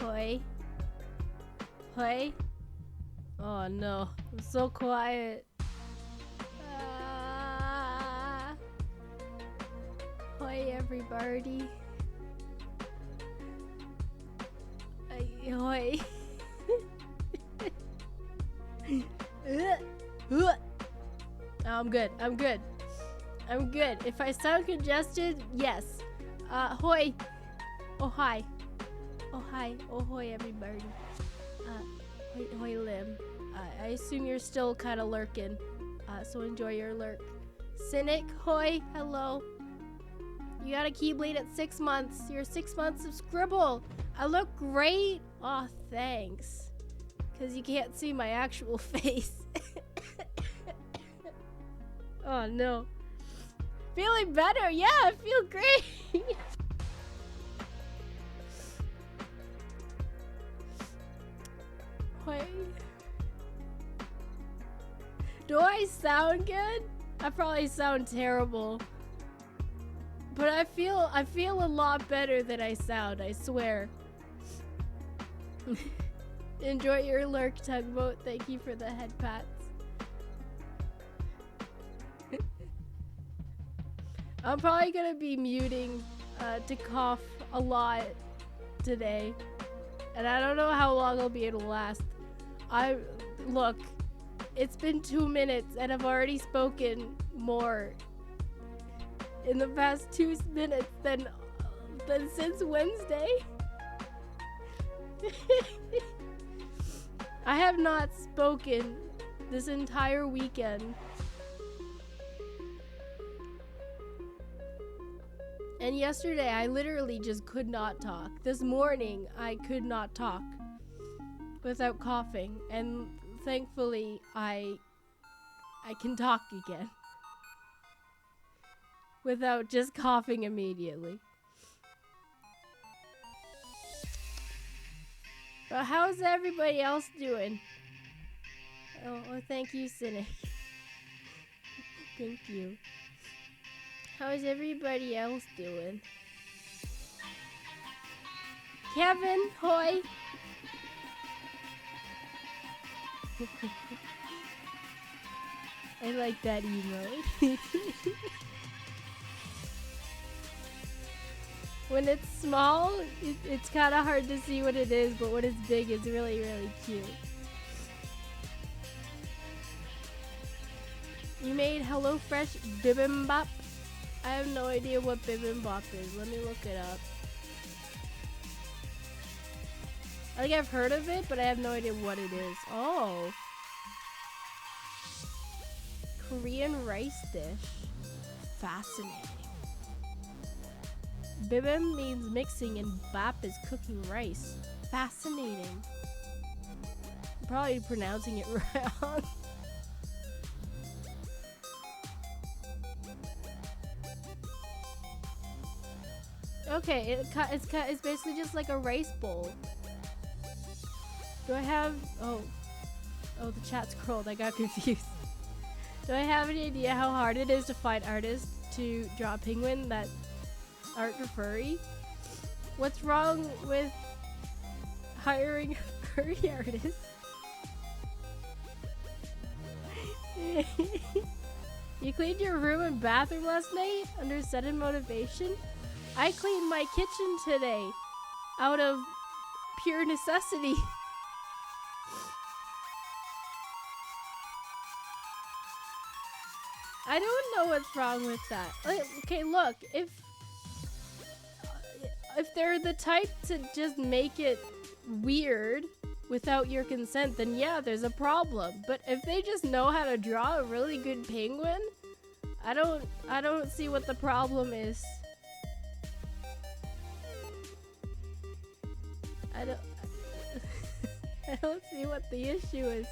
Hoi. Hoi. Oh no, I'm so quiet. Hoi everybody. Hoi. Oh, I'm good. I'm good. I'm good. If I sound congested, yes. Hoi. Oh hi. Oh hi. Oh hoi everybody. Hoi hoi Lim. I assume you're still kind of lurking. So enjoy your lurk. Cynic, hoi, hello. You got a Keyblade at 6 months. You're 6 months of Scribble. I look great. Aw, thanks. Because you can't see my actual face. Oh, no. Feeling better. Yeah, I feel great. Wait. Do I sound good? I probably sound terrible. But I feel a lot better than I sound, I swear. Enjoy your lurk, Tugboat. Thank you for the head pats. I'm probably gonna be muting to cough a lot today. And I don't know how long I'll be able to last. Look, it's been 2 minutes and I've already spoken more in the past 2 minutes than since Wednesday. I have not spoken this entire weekend. And yesterday I literally just could not talk. This morning I could not talk without coughing, and thankfully I can talk again without just coughing immediately. But how's everybody else doing? Oh, thank you, Cynic. Thank you. How is everybody else doing? Kevin, hoi! I like that emote. When it's small, it's kind of hard to see what it is, but when it's big, it's really, really cute. You made HelloFresh bibimbap? I have no idea what bibimbap is. Let me look it up. I think I've heard of it, but I have no idea what it is. Oh. Korean rice dish. Fascinating. Bibim means mixing and bap is cooking rice. Fascinating. I'm probably pronouncing it wrong. Okay, it's basically just like a rice bowl. Do I have... Oh, the chat scrolled. I got confused. Do I have any idea how hard it is to find artists to draw a penguin that aren't furry? What's wrong with hiring furry artists? You cleaned your room and bathroom last night under sudden motivation? I cleaned my kitchen today out of pure necessity. I don't know what's wrong with that. Okay, look, if they're the type to just make it weird without your consent, then yeah, there's a problem. But if they just know how to draw a really good penguin, I don't see what the problem is. I don't see what the issue is.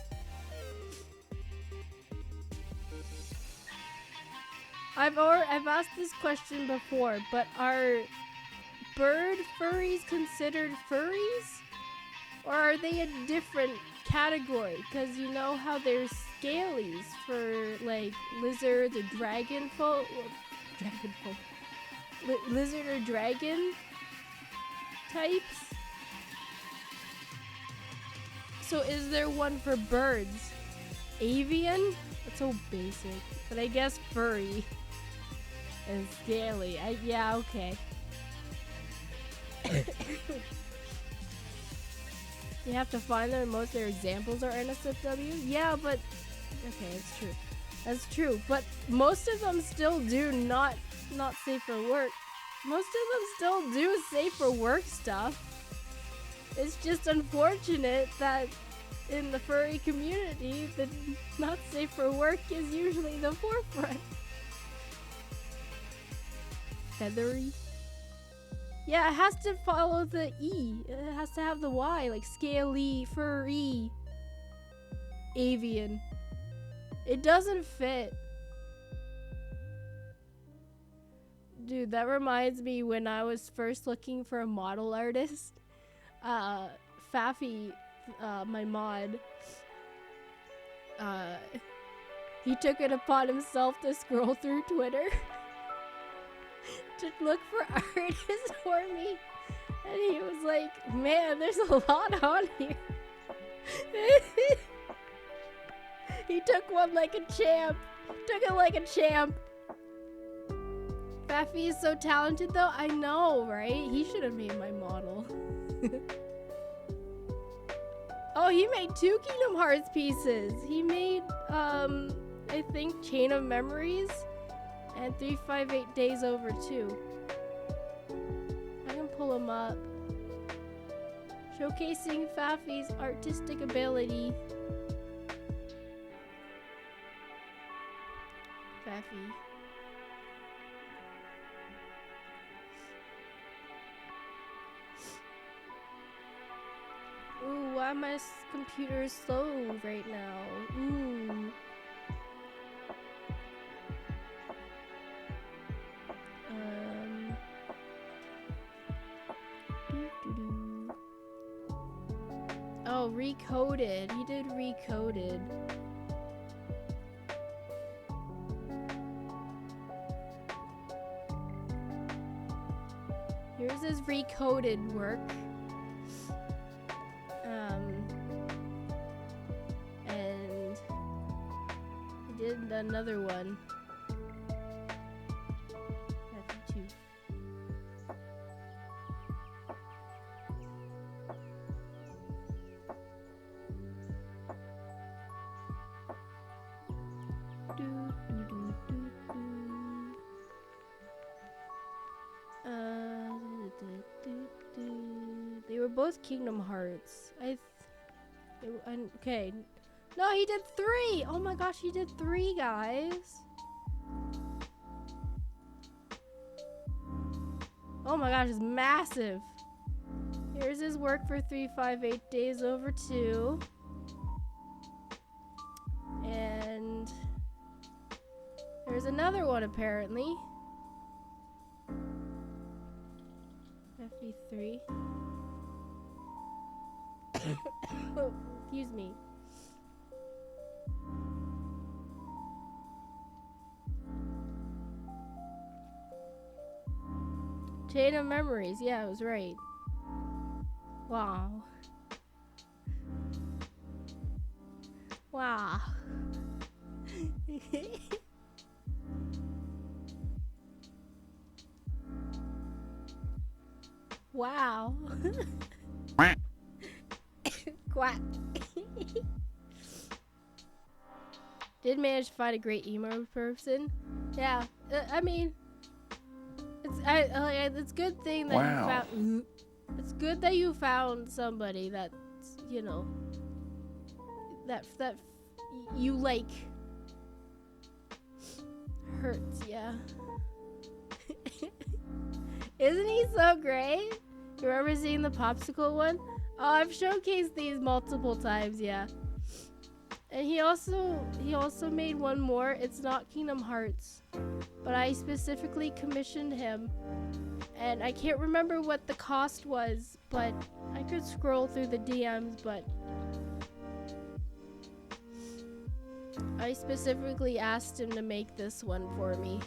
I've asked this question before, but are bird furries considered furries? Or are they a different category? Because you know how there's scalies for like lizards or lizard or dragon types? So is there one for birds? Avian? That's so basic. But I guess furry and scaly. Yeah, okay. You have to find them and most of their examples are NSFW? Yeah, but okay, it's true. That's true. But most of them still do not safe for work. Most of them still do safe for work stuff. It's just unfortunate that in the furry community, the not safe for work is usually the forefront. Feathery? Yeah, it has to follow the E. It has to have the Y, like scaly, furry, avian. It doesn't fit. Dude, that reminds me when I was first looking for a model artist. Faffy, my mod, he took it upon himself to scroll through Twitter to look for artists for me. And he was like, man, there's a lot on here. He took one like a champ. Took it like a champ. Faffy is so talented though. I know, right? He should have made my model. Oh, he made 2 Kingdom Hearts pieces. He made, I think Chain of Memories and 358 Days Over 2. I can pull him up. Showcasing Faffy's artistic ability. Faffy. Ooh, why my computer is slow right now? Ooh. Doo-doo-doo. Oh, Recoded. He did Recoded. Here's his Recoded work. And he did another one. That's 2. They were both Kingdom Hearts. Okay. No, he did 3! Oh my gosh, he did 3, guys. Oh my gosh, it's massive. Here's his work for 358 Days Over 2. And there's another one apparently. FE3. Oh, excuse me. Chain of Memories. Yeah, I was right. Wow. Wow. Wow. Quack. Did manage to find a great emo person. Yeah, I mean, it's good thing that you found. It's good that you found somebody that's, you know, that you like. Hurts, yeah. Isn't he so great? You remember seeing the popsicle one? Oh, I've showcased these multiple times, yeah. And he also made one more. It's not Kingdom Hearts, but I specifically commissioned him. And I can't remember what the cost was, but I could scroll through the DMs, but I specifically asked him to make this one for me.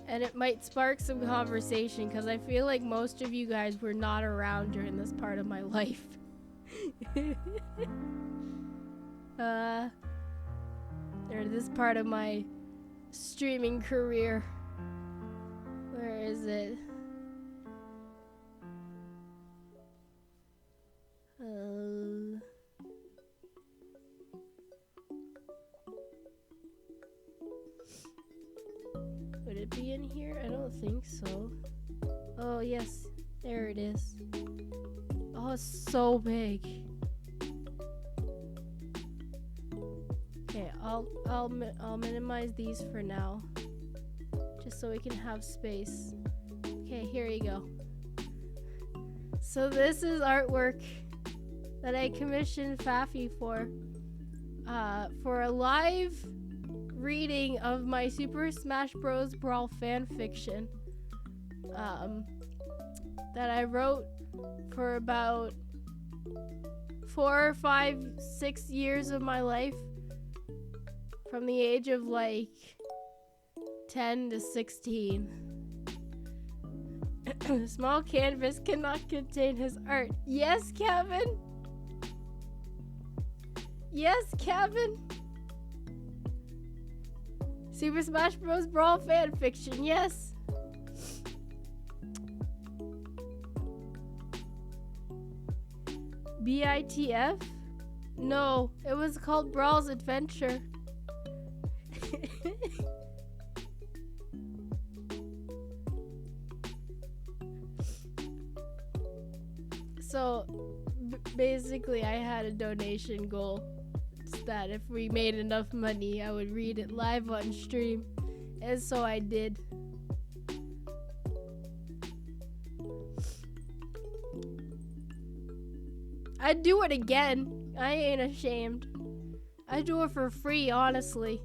And it might spark some conversation because I feel like most of you guys were not around during this part of my life. Or this part of my streaming career. Where is it? Would it be in here? I don't think so. Oh yes, there it is. Oh, it's so big. Okay, I'll minimize these for now, just so we can have space. Okay, here you go. So this is artwork that I commissioned Faffy for a live reading of my Super Smash Bros. Brawl fan fiction that I wrote for about 4, 5, 6 years of my life, from the age of like 10 to 16. Small canvas cannot contain his art. Yes, Kevin. Yes, Kevin. Super Smash Bros. Brawl fan fiction. Yes. BITF? No, it was called Brawl's Adventure. So basically I had a donation goal. It's that if we made enough money, I would read it live on stream. And so I did. I'd do it again. I ain't ashamed. I do it for free, honestly.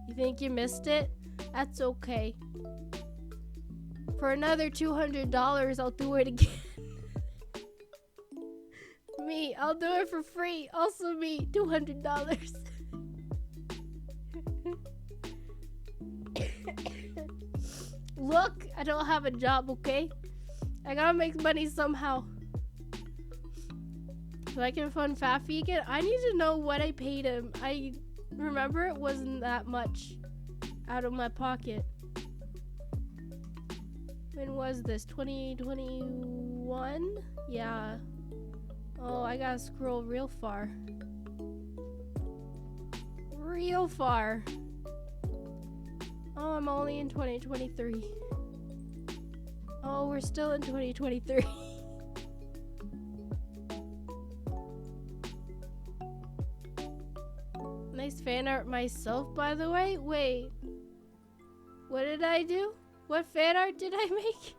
You think you missed it? That's okay. For another $200, I'll do it again. Me, I'll do it for free. Also me, $200. Look, I don't have a job, okay? I gotta make money somehow. So I can fund Faffy again. I need to know what I paid him. I remember it wasn't that much out of my pocket. When was this? 2021? Yeah. Oh, I gotta scroll real far. Real far. Oh, I'm only in 2023. Oh, we're still in 2023. Nice fan art myself, by the way. Wait. What did I do? What fan art did I make?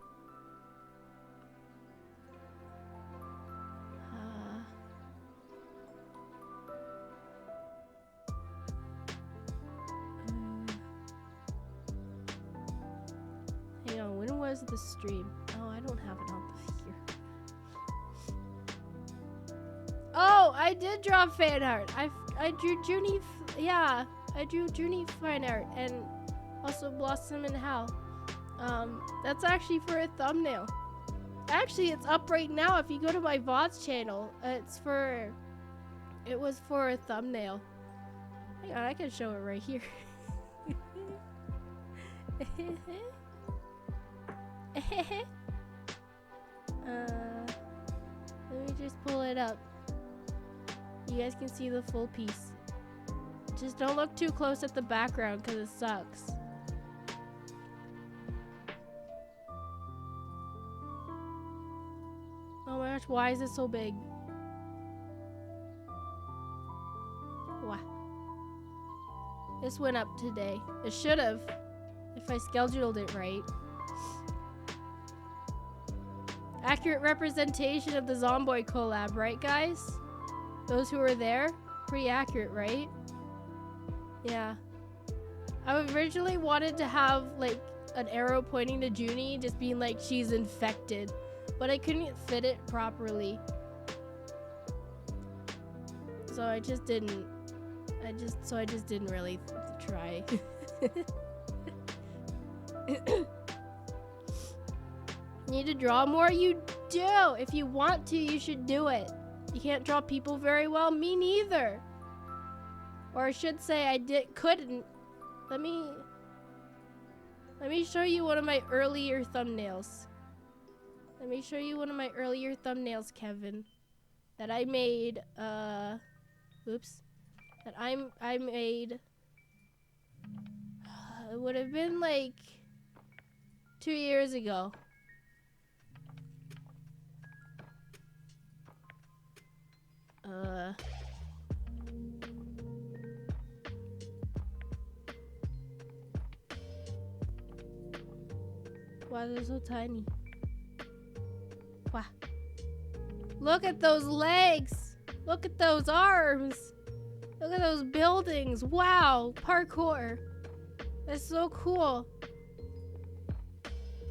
Hang on, when was the stream? Oh, I don't have it on here. Oh, I did draw fan art. I drew Junie, yeah, I drew Junie fan art, and also Blossom and Hal. That's actually for a thumbnail. Actually, it's up right now if you go to my VODs channel. It was for a thumbnail. Hang on, I can show it right here. Let me just pull it up. You guys can see the full piece. Just don't look too close at the background because it sucks. Oh my gosh, why is it so big? Wow. This went up today. It should have, if I scheduled it right. Accurate representation of the Zomboid collab, right guys? Those who were there? Pretty accurate, right? Yeah. I originally wanted to have like an arrow pointing to Junie, just being like she's infected. But I couldn't fit it properly. So I just didn't really try. Need to draw more? You do. If you want to, you should do it. You can't draw people very well. Me neither. Or I should say I couldn't. Let me show you one of my earlier thumbnails. Let me show you one of my earlier thumbnails, Kevin. That I made, oops. That I made, it would have been like 2 years ago. Why are they so tiny? Wow. Look at those legs. Look at those arms. Look at those buildings. Wow. Parkour. That's so cool.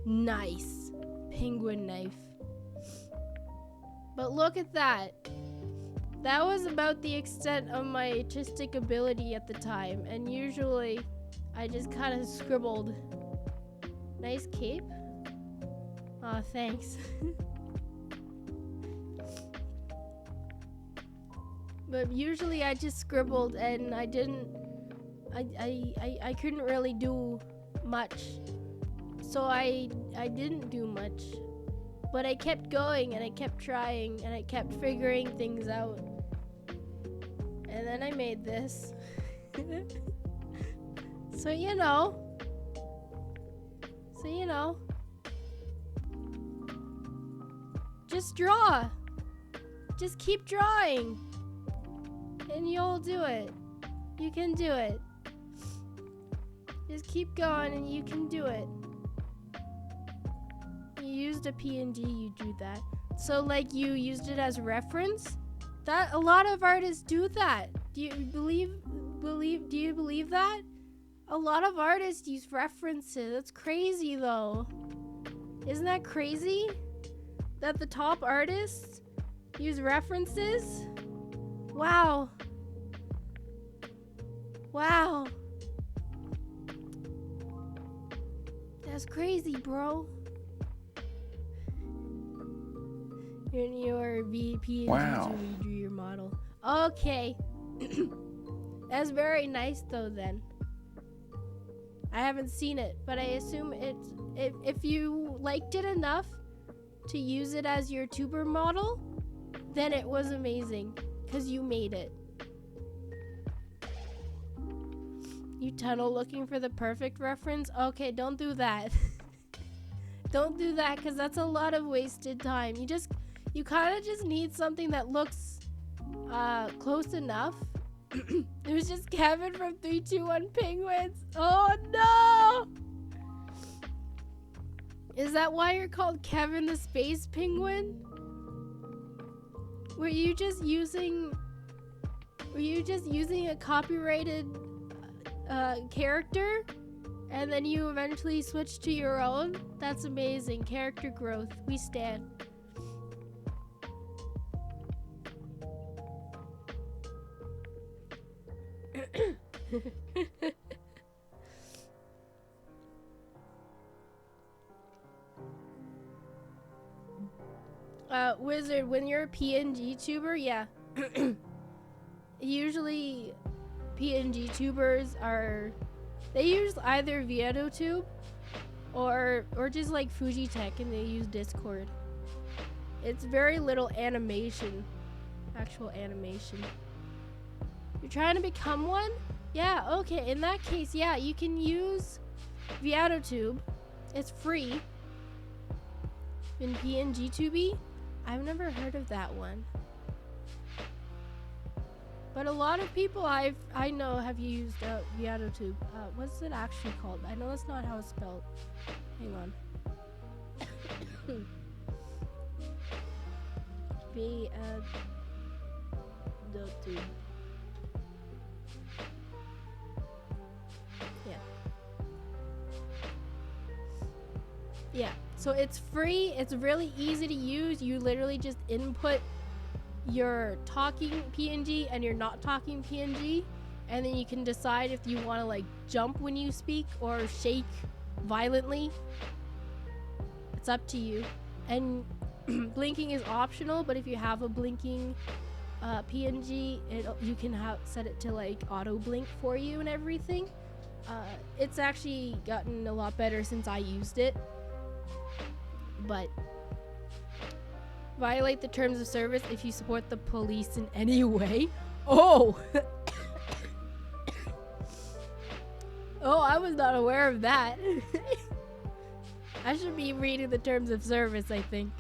Nice. Penguin knife. But look at that. That was about the extent of my artistic ability at the time. And usually, I just kind of scribbled. Nice cape. Aw, thanks. But usually I just scribbled and I couldn't really do much. So I didn't do much. But I kept going and I kept trying and I kept figuring things out. And then I made this. So you know. Just draw. Just keep drawing. And you'll do it. You can do it. Just keep going and you can do it. You used a PNG, you drew that. So like you used it as reference? That a lot of artists do that. Do you believe that? A lot of artists use references. That's crazy though. Isn't that crazy? That the top artists use references? Wow. Wow. That's crazy, bro. You're in your VP and Wow. you drew your model. Okay. That's very nice though then. I haven't seen it, but I assume if you liked it enough to use it as your tuber model, then it was amazing, because you made it. You tunnel looking for the perfect reference? Okay, don't do that. Don't do that, because that's a lot of wasted time. You kind of just need something that looks close enough. It was just Kevin from 321 Penguins. Oh no! Is that why you're called Kevin the Space Penguin? Were you just using a copyrighted character and then you eventually switched to your own? That's amazing. Character growth. We stand. Wizard, when you're a PNG tuber, yeah. Usually PNG tubers they use either VOD or just like Fujitech, and they use Discord. It's very little animation, actual animation. You're trying to become one? Yeah, okay, in that case, yeah, you can use VOD. It's free in PNG Tubi. I've never heard of that one. But a lot of people I know have used VOD. What's it actually called? I know that's not how it's spelled. Hang on. VOD. Yeah, so it's free, it's really easy to use. You literally just input your talking PNG and your not talking PNG, and then you can decide if you want to like jump when you speak or shake violently. It's up to you. And Blinking is optional, but if you have a blinking PNG, you can set it to like auto blink for you and everything. It's actually gotten a lot better since I used it. But violate the terms of service if you support the police in any way. Oh! Oh, I was not aware of that. I should be reading the terms of service, I think.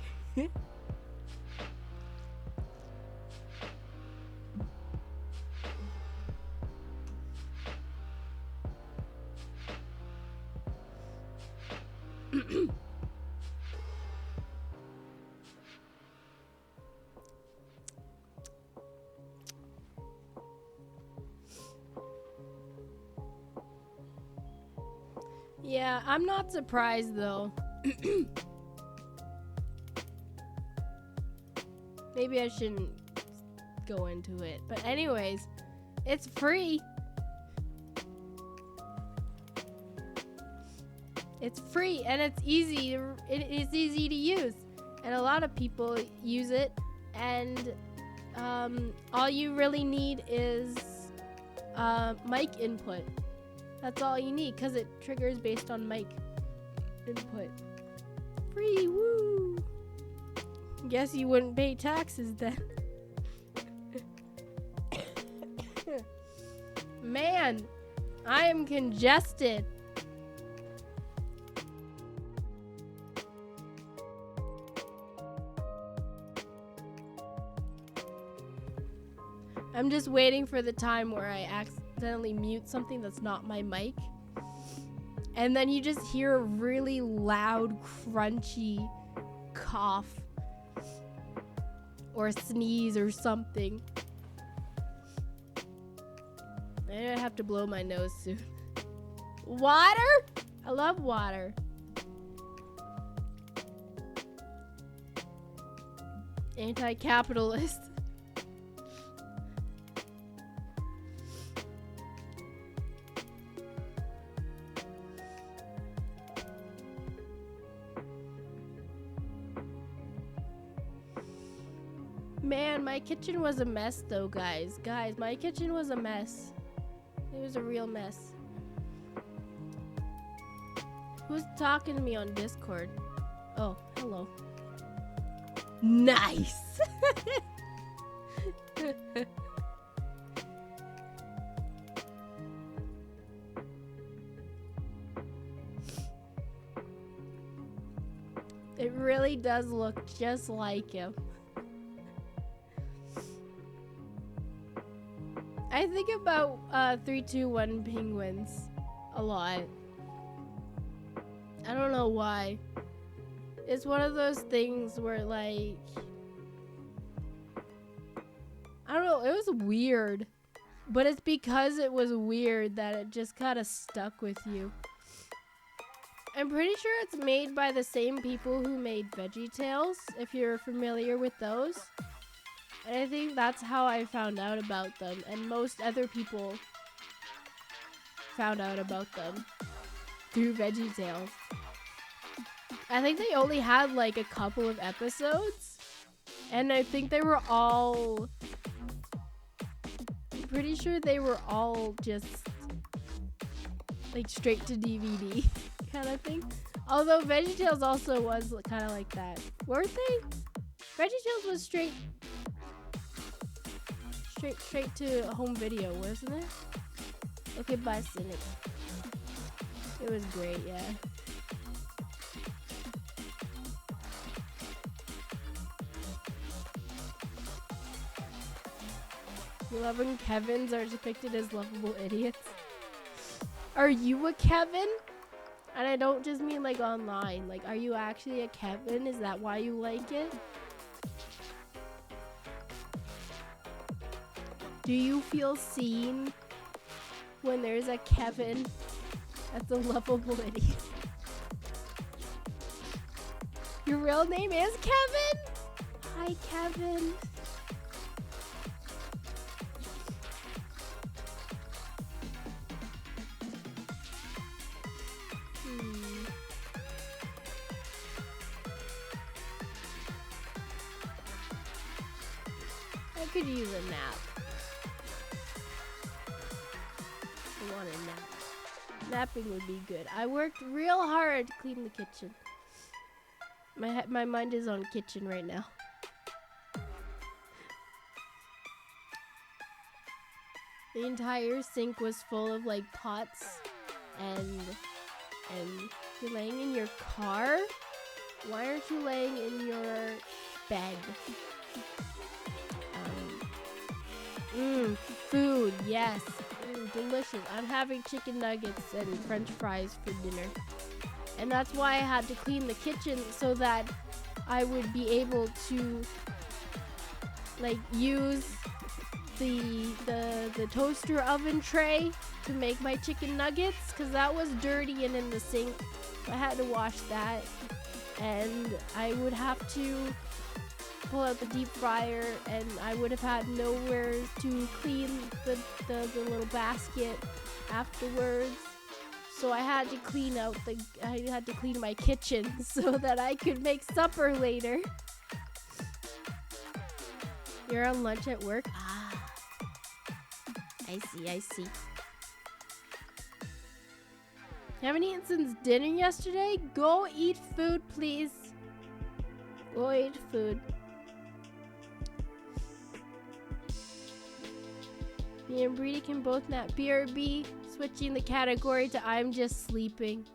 Yeah, I'm not surprised though. Maybe I shouldn't go into it. But anyways, it's free. It's free and it's easy. It is easy to use. And a lot of people use it. And all you really need is mic input. That's all you need, because it triggers based on mic input. Free, woo! Guess you wouldn't pay taxes then. Man, I am congested. I'm just waiting for the time where I accidentally mute something that's not my mic. And then you just hear a really loud, crunchy cough. Or sneeze or something. I have to blow my nose soon. Water? I love water. Anti-capitalist. Man, my kitchen was a mess though, guys. Guys, my kitchen was a mess. It was a real mess. Who's talking to me on Discord? Oh, hello. Nice! It really does look just like him. I think about 321 penguins a lot. I don't know why. It's one of those things where like, I don't know, it was weird. But it's because it was weird that it just kind of stuck with you. I'm pretty sure it's made by the same people who made VeggieTales, if you're familiar with those. And I think that's how I found out about them, and most other people found out about them through VeggieTales. I think they only had like a couple of episodes, and I think they were all, I'm pretty sure they were all just like straight to DVD kind of thing. Although VeggieTales also was kind of like that. Weren't they? VeggieTales was straight to home video, wasn't it? Okay, bye, Cynic. It was great, yeah. You love when Kevins are depicted as lovable idiots. Are you a Kevin? And I don't just mean like online. Like, are you actually a Kevin? Is that why you like it? Do you feel seen when there's a Kevin that's a lovable idiot? Your real name is Kevin? Hi, Kevin. could use a nap. I want a nap. Napping would be good. I worked real hard to clean the kitchen. My mind is on kitchen right now. The entire sink was full of like pots and you're laying in your car? Why aren't you laying in your bed? Food, yes. Delicious. I'm having chicken nuggets and french fries for dinner. And that's why I had to clean the kitchen so that I would be able to like use the toaster oven tray to make my chicken nuggets, because that was dirty and in the sink. I had to wash that, and I would have to pull out the deep fryer, and I would have had nowhere to clean the little basket afterwards. So I had to clean my kitchen so that I could make supper later. You're on lunch at work? Ah. I see. You haven't eaten since dinner yesterday? Go eat food, please. Go eat food. Me and Brady can both nap. BRB, switching the category to I'm just sleeping.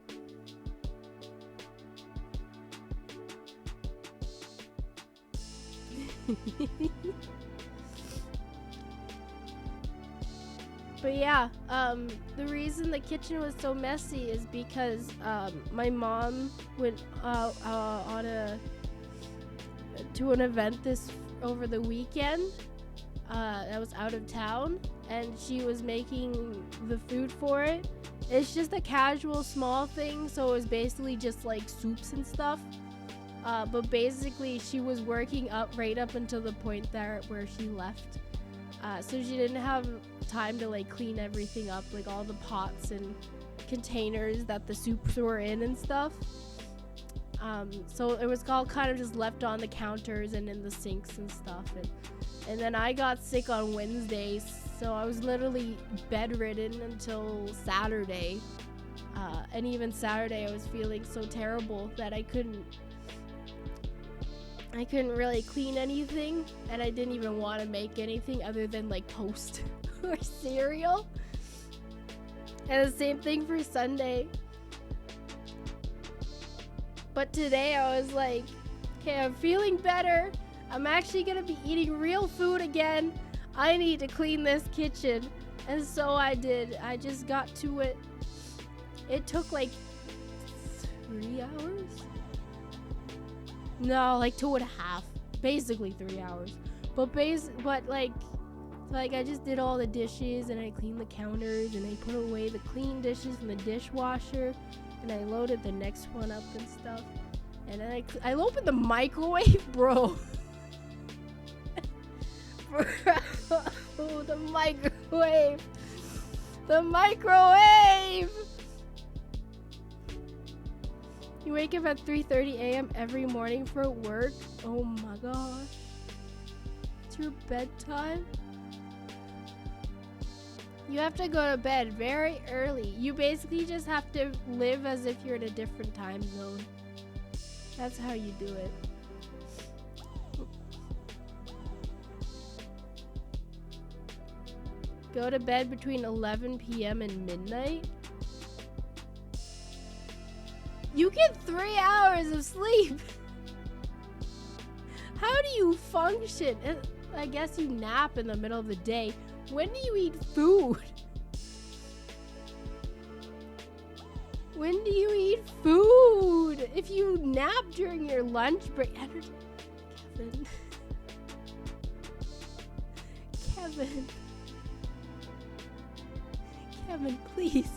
But yeah, the reason the kitchen was so messy is because my mom went to an event over the weekend. I was out of town, and she was making the food for it. It's just a casual small thing, so it was basically just like soups and stuff. But basically, she was working right up until the point where she left. So she didn't have time to like clean everything up, like all the pots and containers that the soups were in and stuff. So it was all kind of just left on the counters and in the sinks and stuff. And then I got sick on Wednesday, so I was literally bedridden until Saturday. And even Saturday I was feeling so terrible that I couldn't really clean anything, and I didn't even want to make anything other than like toast or cereal. And the same thing for Sunday. But today I was like, okay, I'm feeling better. I'm actually gonna be eating real food again. I need to clean this kitchen. And so I did. I just got to it. It took like 3 hours? No, like 2.5. Basically 3 hours. But like I just did all the dishes, and I cleaned the counters, and I put away the clean dishes from the dishwasher, and I loaded the next one up and stuff. And then I opened the microwave, bro. Bro, the microwave. The microwave. You wake up at 3:30 a.m. every morning for work? Oh my gosh. It's your bedtime? You have to go to bed very early. You basically just have to live as if you're in a different time zone. That's how you do it. Go to bed between 11 p.m. and midnight? You get 3 hours of sleep. How do you function? I guess you nap in the middle of the day. When do you eat food? When do you eat food? If you nap during your lunch break. Kevin. Kevin. Kevin, please.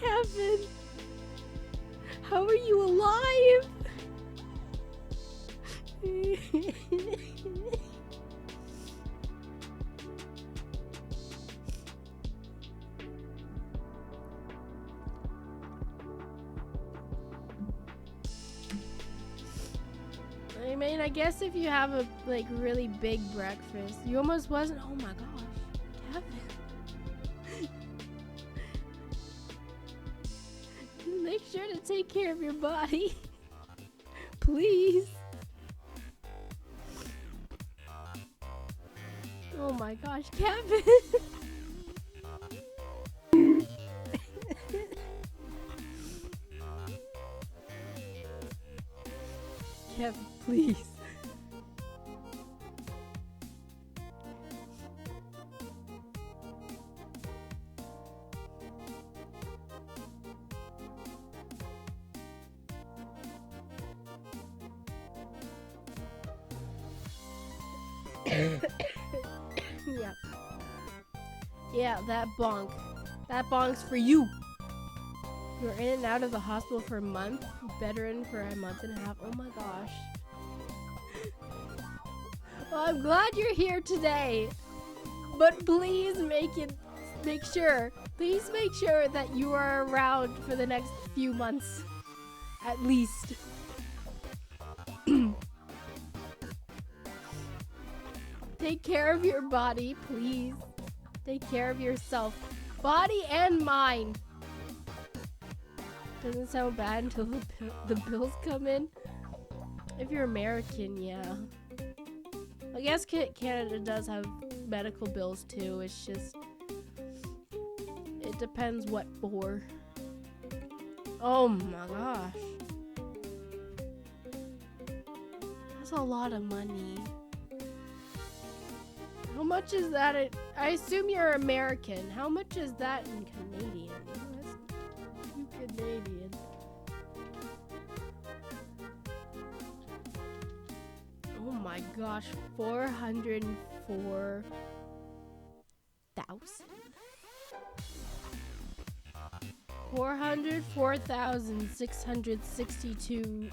Kevin, how are you alive? mean, I guess if you have a like really big breakfast, you almost wasn't. Oh my gosh, Kevin. Make sure to take care of your body, please. Oh my gosh, Kevin. Kevin, please. Yeah. Yeah, that bonk. That bonk's for you. You're in and out of the hospital for a month. Veteran for a month and a half. Oh my gosh. Well, I'm glad you're here today. But please make sure that you are around for the next few months. At least. Take care of your body, please. Take care of yourself. Body and mind. Doesn't sound bad until the bills come in. If you're American, yeah. I guess Canada does have medical bills too. It's just... it depends what for. Oh my gosh. That's a lot of money. How much is that? I assume you're American. How much is that in Canadian? That's too Canadian. Oh my gosh, 404,000. $404,662.50.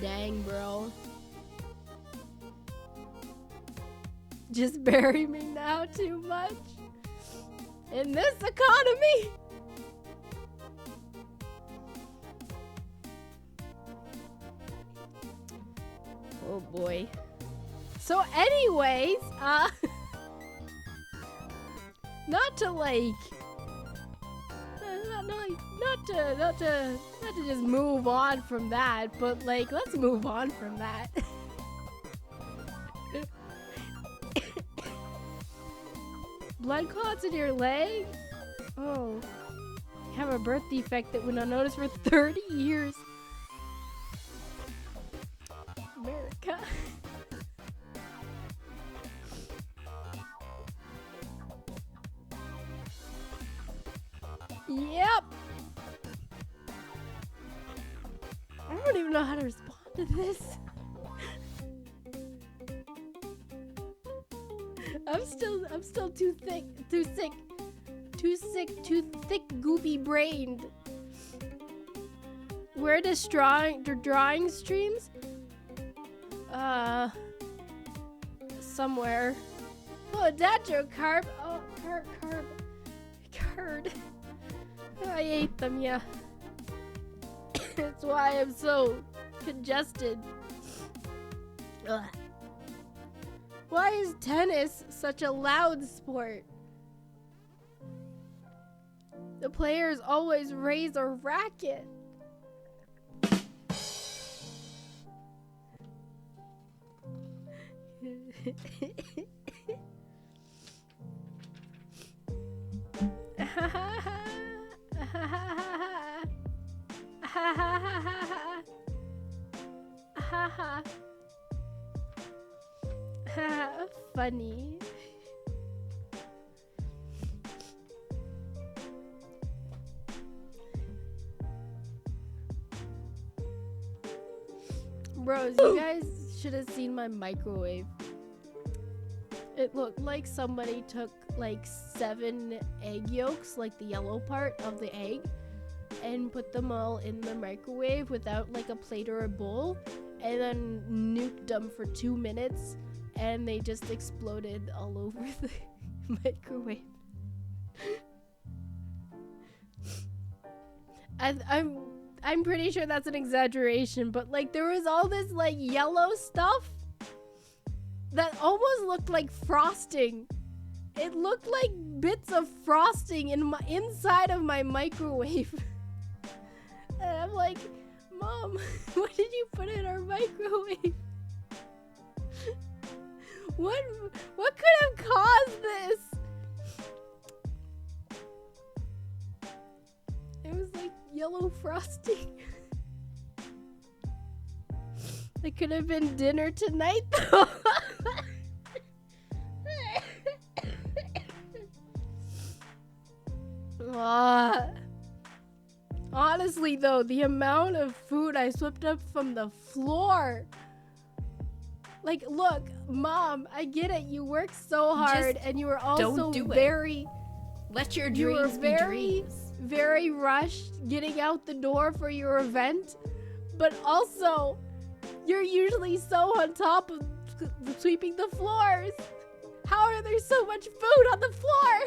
Dang, bro. Just bury me now too much. In this economy. Oh boy. So anyways, not to like not to just move on from that, but like let's move on from that. Blood clots in your leg? Oh. You have a birth defect that went unnoticed for 30 years. America. Yep. I don't even know how to respond to this. I'm still too thick, goopy brained. Where does drawing streams? Somewhere. Oh, that joke, carb. Oh, carb. I ate them, yeah. That's why I'm so congested. Ugh. Why is tennis such a loud sport? The players always raise a racket. Funny. Bros, you guys should have seen my microwave. It looked like somebody took like 7 egg yolks, like the yellow part of the egg, and put them all in the microwave without like a plate or a bowl, and then nuked them for 2 minutes, and they just exploded all over microwave. I'm pretty sure that's an exaggeration, but like there was all this like yellow stuff that almost looked like frosting. It looked like bits of frosting inside of my microwave. And I'm like, Mom, what did you put in our microwave? What could have caused this? It was like yellow frosting. It could have been dinner tonight though. Honestly though, the amount of food I swept up from the floor. Like, look, Mom, I get it. You worked so hard and you were also very... Let your dreams be dreams. Very rushed getting out the door for your event. But also, you're usually so on top of sweeping the floors. How are there so much food on the floor?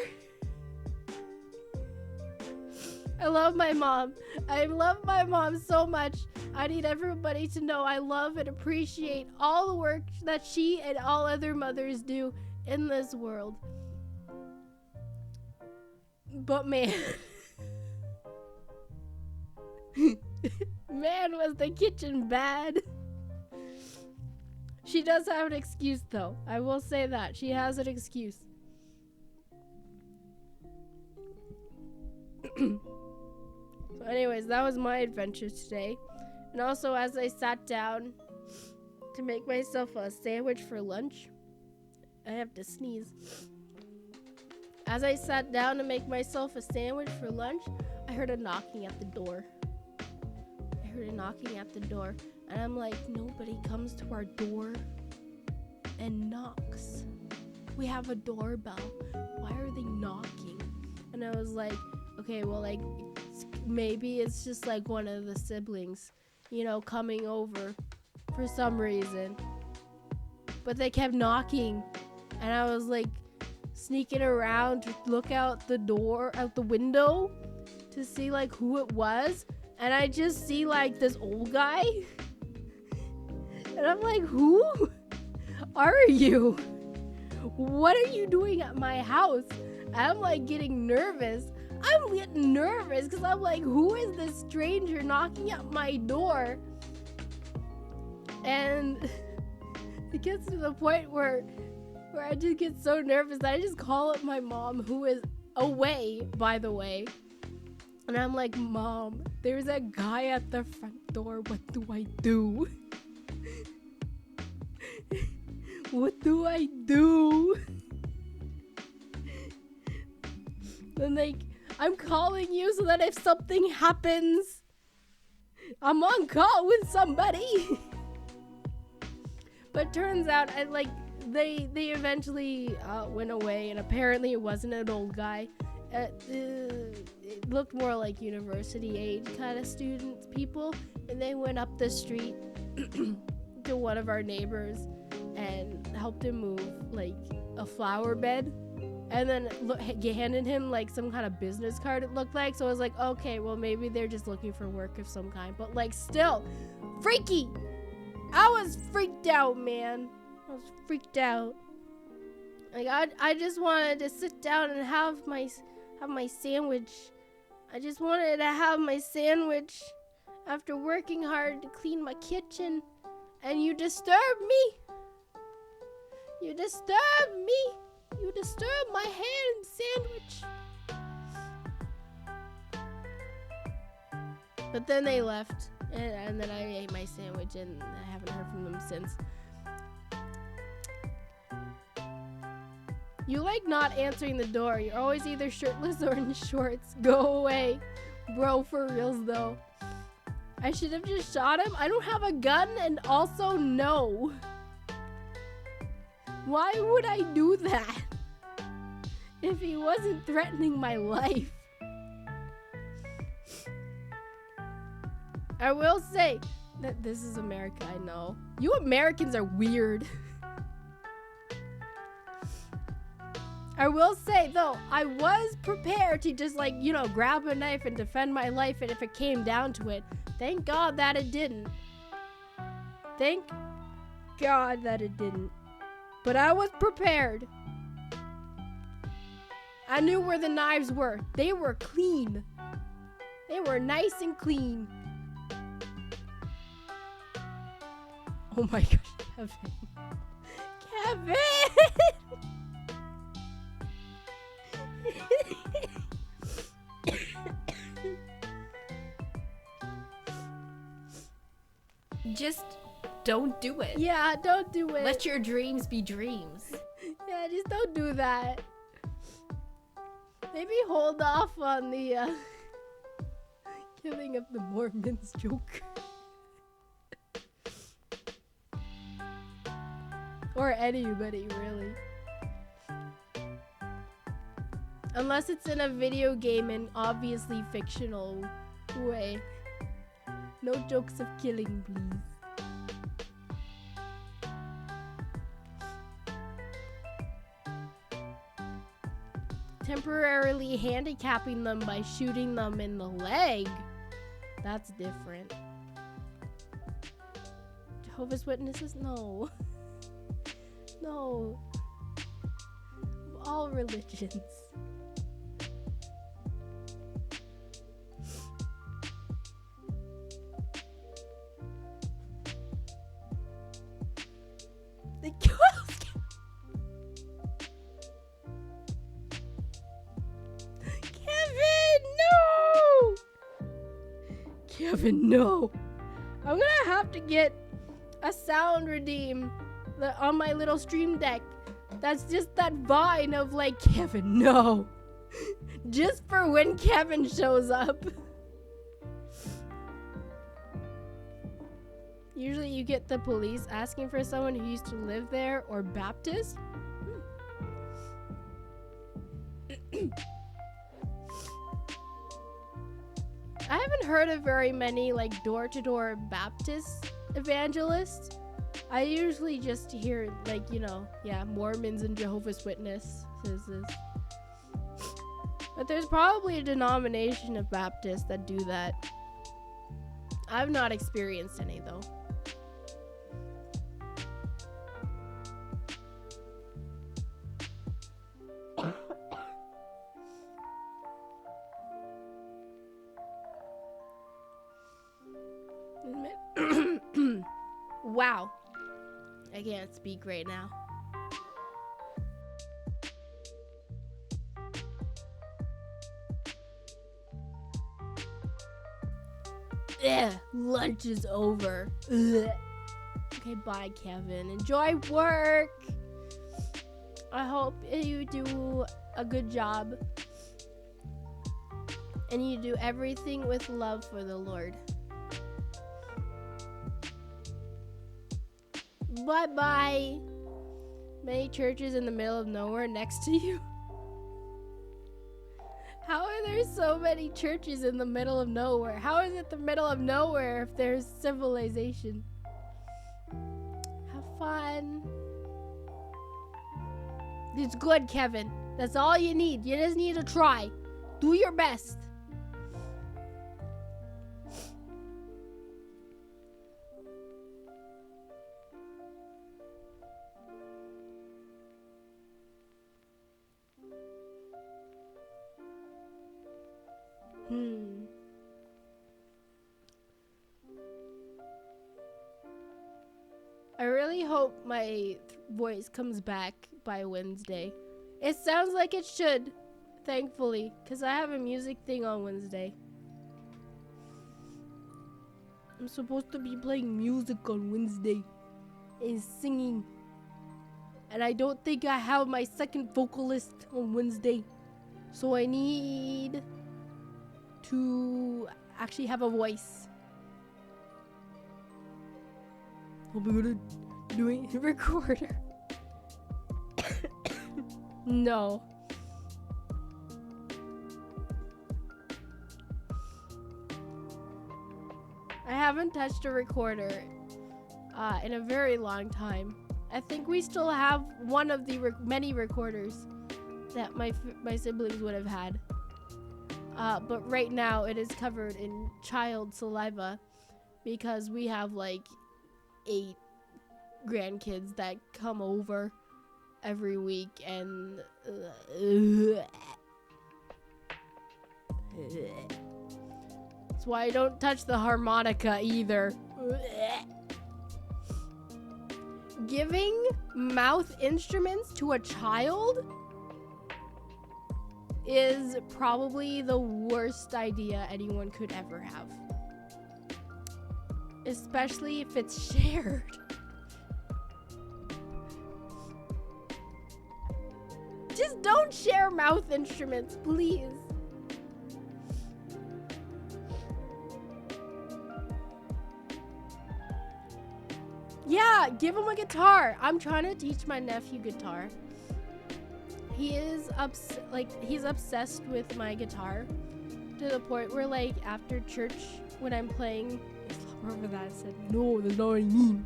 I love my mom. I love my mom so much. I need everybody to know I love and appreciate all the work that she and all other mothers do in this world. But man, man, was the kitchen bad. She does have an excuse though. I will say that. She has an excuse. So anyways, that was my adventure today. And also, as I sat down to make myself a sandwich for lunch, I have to sneeze. As I sat down to make myself a sandwich for lunch, I heard a knocking at the door. And I'm like, nobody comes to our door and knocks. We have a doorbell. Why are they knocking? And I was like, okay, well, like, maybe it's just like one of the siblings, you know, coming over for some reason. But they kept knocking, and I was like sneaking around to look out the window to see like who it was, and I just see like this old guy. And I'm like, who are you? What are you doing at my house? And I'm like getting nervous. Because I'm like, who is this stranger knocking at my door? And it gets to the point where I just get so nervous that I just call up my mom, who is away, by the way. And I'm like, Mom, there's a guy at the front door. What do I do? What do I do? Then like, I'm calling you so that if something happens, I'm on call with somebody. But turns out, they eventually went away, and apparently it wasn't an old guy. It looked more like university age kind of students, people, and they went up the street to one of our neighbors and helped him move like a flower bed. And then handed him like some kind of business card, it looked like. So I was like, okay, well maybe they're just looking for work of some kind. But like still, freaky! I was freaked out, man. I was freaked out. Like I just wanted to sit down and have my sandwich. I just wanted to have my sandwich after working hard to clean my kitchen. And you disturbed me. You disturbed me. You disturbed my ham sandwich. But then they left, and then I ate my sandwich, and I haven't heard from them since. You like not answering the door. You're always either shirtless or in shorts. Go away. Bro, for reals though. I should have just shot him. I don't have a gun, and also no. Why would I do that if he wasn't threatening my life? I will say that this is America, I know. You Americans are weird. I will say, though, I was prepared to just, like, you know, grab a knife and defend my life, and if it came down to it. Thank God that it didn't. Thank God that it didn't. But I was prepared. I knew where the knives were. They were clean. They were nice and clean. Oh my gosh, Kevin. Kevin! Just don't do it. Yeah, don't do it. Let your dreams be dreams. Yeah, just don't do that. Maybe hold off on the killing of the Mormons joke. Or anybody, really. Unless it's in a video game and obviously fictional way. No jokes of killing, please. Temporarily handicapping them by shooting them in the leg. That's different. Jehovah's Witnesses? No. No. All religions. The Kevin, no! I'm gonna have to get a sound redeem on my little stream deck. That's just that vine of like, Kevin, no! Just for when Kevin shows up. Usually you get the police asking for someone who used to live there or Baptist. I haven't heard of very many like door-to-door Baptist evangelists. I usually just hear like, you know, yeah, Mormons and Jehovah's Witnesses. But there's probably a denomination of Baptists that do that. I've not experienced any though. Wow. I can't speak right now. Ugh, lunch is over. Ugh. Okay, bye, Kevin. Enjoy work. I hope you do a good job. And you do everything with love for the Lord. Bye-bye. Many churches in the middle of nowhere next to you. How are there so many churches in the middle of nowhere? How is it the middle of nowhere if there's civilization? Have fun. It's good, Kevin. That's all you need. You just need to try. Do your best. I really hope my voice comes back by Wednesday. It sounds like it should, thankfully, because I have a music thing on Wednesday. I'm supposed to be playing music on Wednesday and singing. And I don't think I have my second vocalist on Wednesday. So I need to actually have a voice. I'll be gonna doing a recorder. No. I haven't touched a recorder in a very long time. I think we still have one of the many recorders that my siblings would have had. But right now it is covered in child saliva because we have like 8 grandkids that come over every week, and that's why I don't touch the harmonica either. Giving mouth instruments to a child is probably the worst idea anyone could ever have. Especially if it's shared. Just don't share mouth instruments, please. Yeah, give him a guitar. I'm trying to teach my nephew guitar. He is he's obsessed with my guitar to the point where like after church when I'm playing, over that I said, no, that's not what I mean.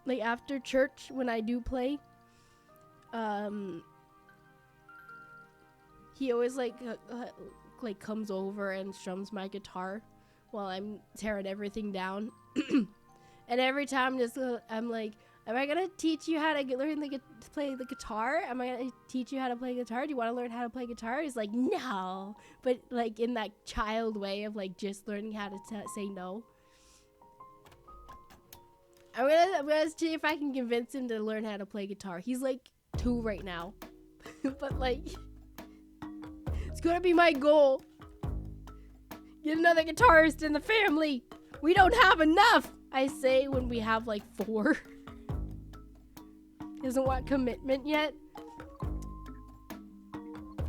Like after church when I do play, he always like comes over and strums my guitar while I'm tearing everything down. And every time I'm like, am I gonna teach you how to learn to play the guitar? Am I gonna teach you how to play guitar? Do you want to learn how to play guitar? He's like, no, but like in that child way of like just learning how to say no. I'm gonna see if I can convince him to learn how to play guitar. He's like 2 right now, but like it's gonna be my goal. Get another guitarist in the family. We don't have enough, I say when we have like 4. Doesn't want commitment yet.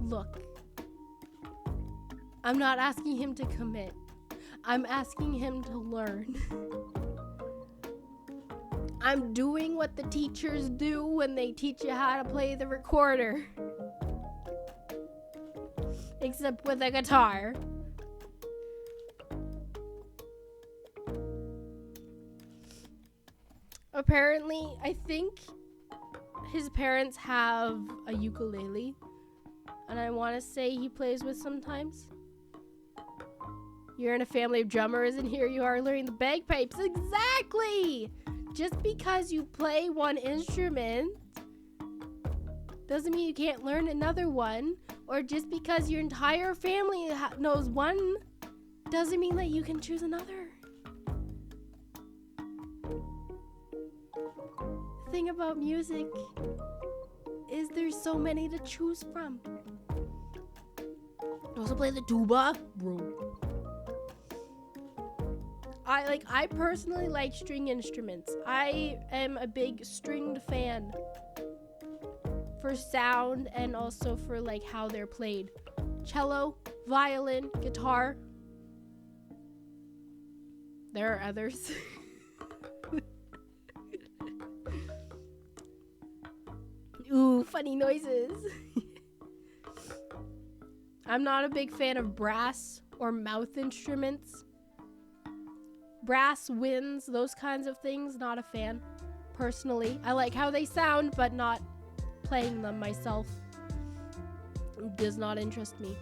Look, I'm not asking him to commit. I'm asking him to learn. I'm doing what the teachers do when they teach you how to play the recorder. Except with a guitar. Apparently, I think his parents have a ukulele, and I want to say he plays with sometimes. You're in a family of drummers, and here you are learning the bagpipes. Exactly! Just because you play one instrument doesn't mean you can't learn another one, or just because your entire family knows one doesn't mean that you can choose another. The thing about music is there's so many to choose from. You also play the tuba, bro. I personally like string instruments. I am a big stringed fan for sound and also for like how they're played. Cello, violin, guitar. There are others. Ooh, funny noises. I'm not a big fan of brass or mouth instruments. Brass winds, those kinds of things, not a fan. Personally, I like how they sound, but not playing them myself. It does not interest me.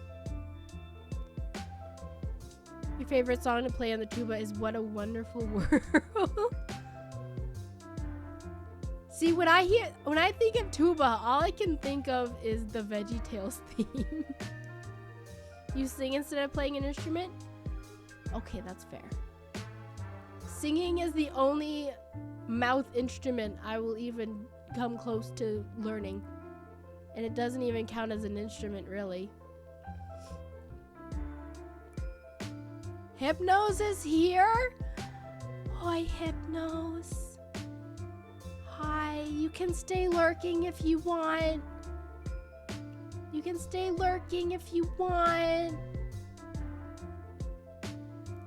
Your favorite song to play on the tuba is What a Wonderful World. See, when I think of tuba, all I can think of is the VeggieTales theme. You sing instead of playing an instrument? Okay, that's fair. Singing is the only mouth instrument I will even come close to learning. And it doesn't even count as an instrument, really. Hypnos is here? Hoi, Hypnos. Hi, you can stay lurking if you want. You can stay lurking if you want.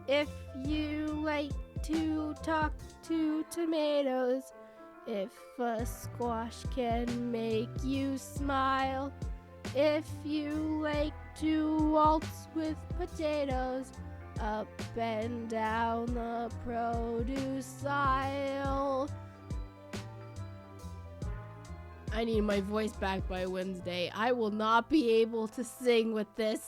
If you like to talk to tomatoes, if a squash can make you smile, if you like to waltz with potatoes up and down the produce aisle. I need my voice back by Wednesday. I will not be able to sing with this.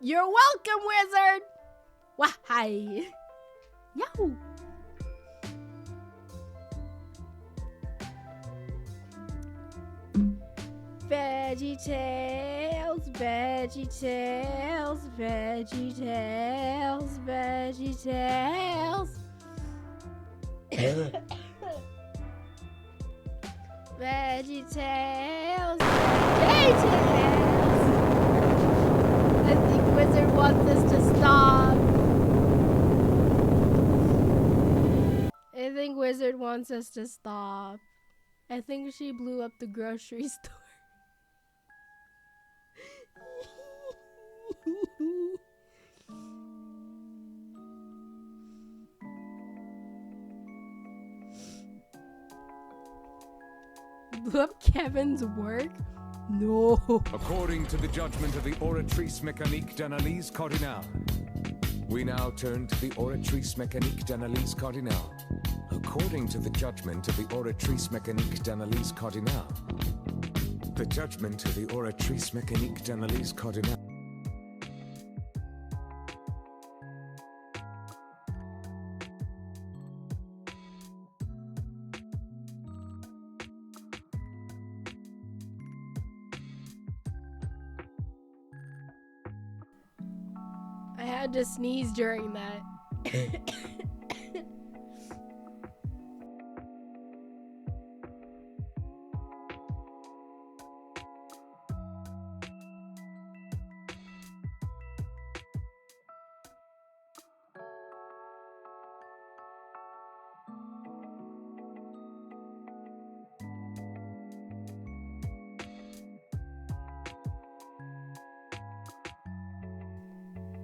You're welcome, wizard! Why? Yahoo! VeggieTales, VeggieTales, VeggieTales, VeggieTales. VeggieTales, VeggieTales. I think Wizard wants us to stop. I think Wizard wants us to stop. I think she blew up the grocery store. Blew up Kevin's work? No. According to the judgment of the Oratrice Mécanique d'Analyse Cardinale, we now turn to the Oratrice Mécanique d'Analyse Cardinale. According to the judgment of the Oratrice Mécanique d'Analyse Cardinale, the judgment of the Oratrice Mécanique d'Analyse Cardinale. I had to sneeze during that.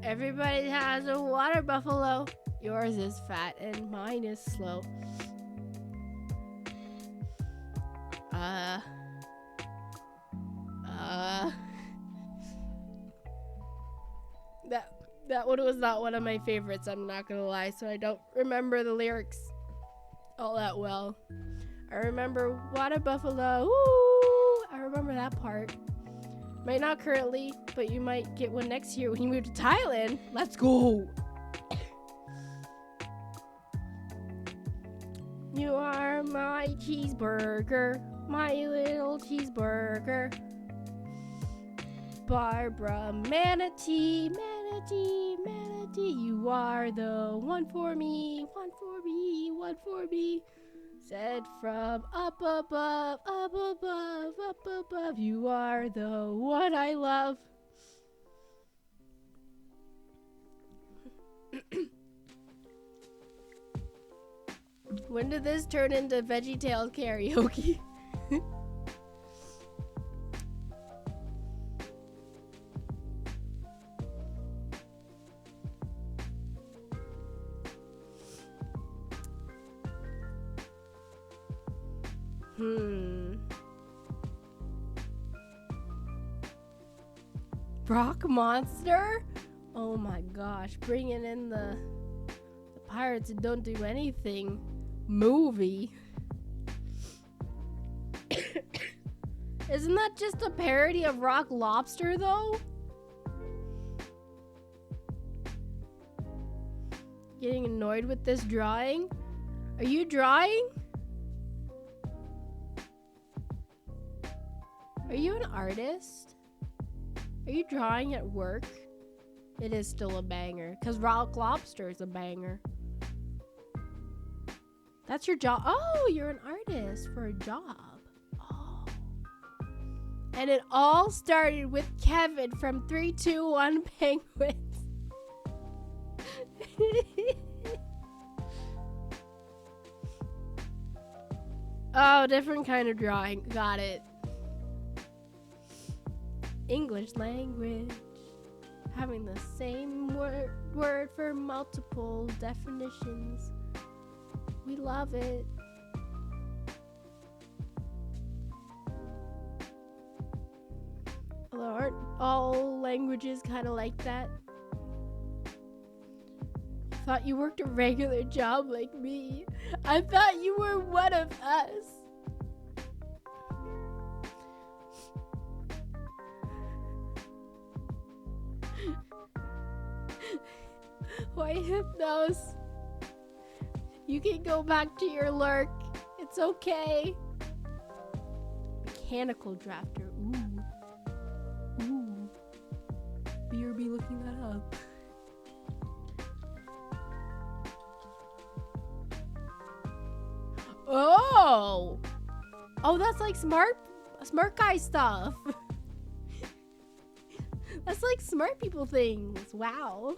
Everybody has a water buffalo. Yours is fat and mine is slow. That one was not one of my favorites, I'm not gonna lie, so I don't remember the lyrics all that well. I remember water buffalo, ooh, I remember that part. Might not currently, but you might get one next year when you move to Thailand. Let's go! You are my cheeseburger, my little cheeseburger. Barbara Manatee, Manatee, Manatee, you are the one for me, one for me, one for me. Said from up above, up above, up above, you are the one I love. When did this turn into VeggieTales karaoke? Rock Monster? Oh my gosh, bringing in the pirates who don't do anything movie. Isn't that just a parody of Rock Lobster though? Getting annoyed with this drawing? Are you drawing? Are you an artist? Are you drawing at work? It is still a banger, because Rock Lobster is a banger. That's your job. Oh, you're an artist for a job. Oh. And it all started with Kevin from 321 Penguins. Oh, different kind of drawing. Got it. English language. Having the same word for multiple definitions. We love it. Although aren't all languages kind of like that? Thought you worked a regular job like me. I thought you were one of us. Why Hypnos? You can go back to your lurk. It's okay. Mechanical drafter. Ooh. Ooh. BRB looking that up. Oh! Oh, that's like smart guy stuff. That's like smart people things. Wow.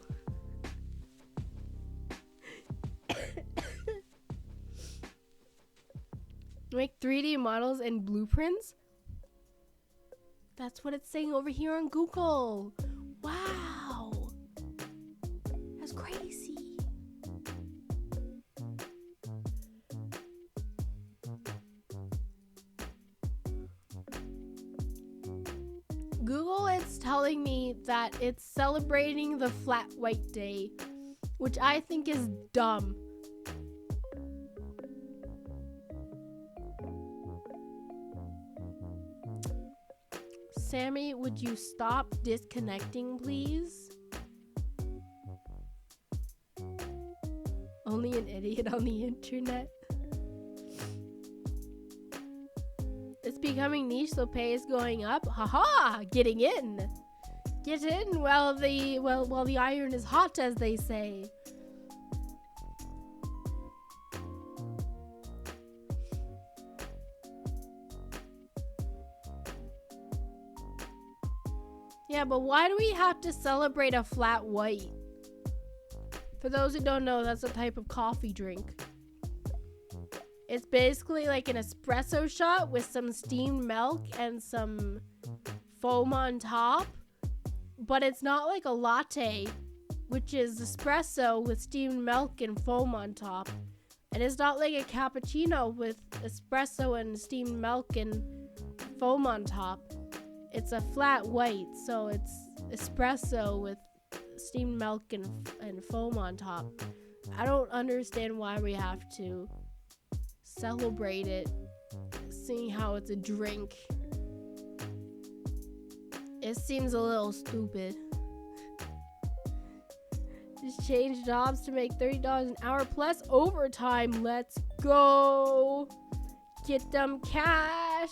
Make 3D models and blueprints? That's what it's saying over here on Google. Wow. That's crazy. Google is telling me that it's celebrating the Flat White Day, which I think is dumb. Sammy, would you stop disconnecting, please? Only an idiot on the internet. It's becoming niche, so pay is going up. Haha, getting in. Get in while the iron is hot, as they say. Yeah, but why do we have to celebrate a flat white? For those who don't know, that's a type of coffee drink. It's basically like an espresso shot with some steamed milk and some foam on top. But it's not like a latte, which is espresso with steamed milk and foam on top. And it's not like a cappuccino with espresso and steamed milk and foam on top. It's a flat white, so it's espresso with steamed milk and foam on top. I don't understand why we have to celebrate it, seeing how it's a drink. It seems a little stupid. Just change jobs to make $30 an hour plus overtime. Let's go. Get them cash.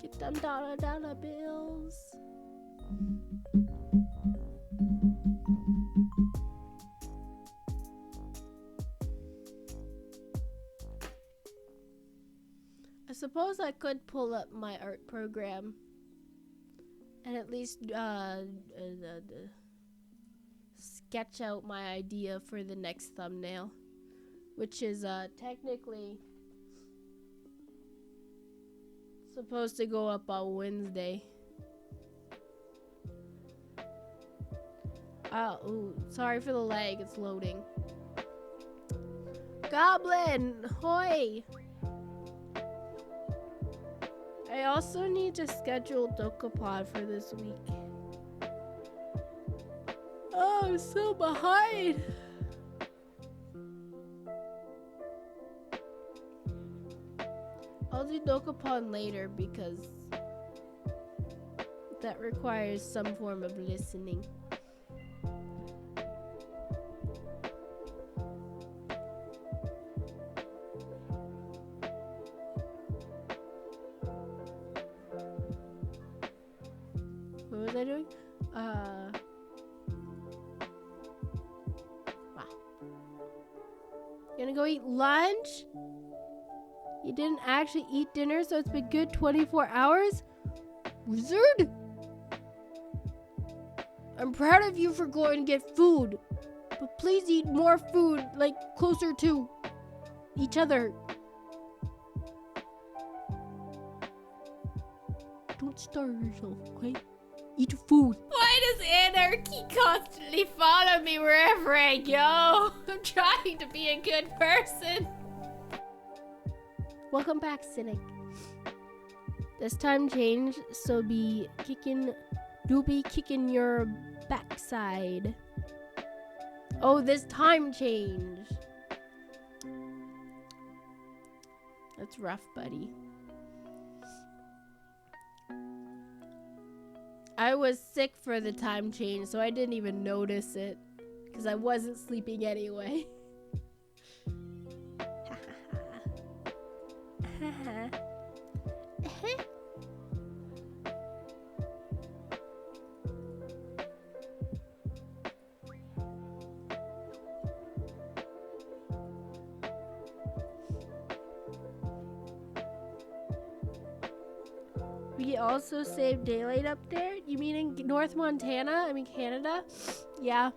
Get them dollar bills. I suppose I could pull up my art program and at least sketch out my idea for the next thumbnail, which is technically supposed to go up on Wednesday. Ooh, sorry for the lag, it's loading. Goblin, hoy! I also need to schedule Dokapod for this week. Oh, I'm so behind! I'll do Dokapon later because that requires some form of listening. What was I doing? Wow. You gonna go eat lunch? You didn't actually eat dinner, so it's been good 24 hours? Wizard? I'm proud of you for going to get food. But please eat more food, like closer to each other. Don't starve yourself, okay? Eat food. Why does anarchy constantly follow me wherever I go? I'm trying to be a good person. Welcome back, Cynic. This time change, so be kicking your backside. Oh, this time change. That's rough, buddy. I was sick for the time change, so I didn't even notice it. Because I wasn't sleeping anyway. We also save daylight up there? You mean in North Montana? I mean Canada? Yeah.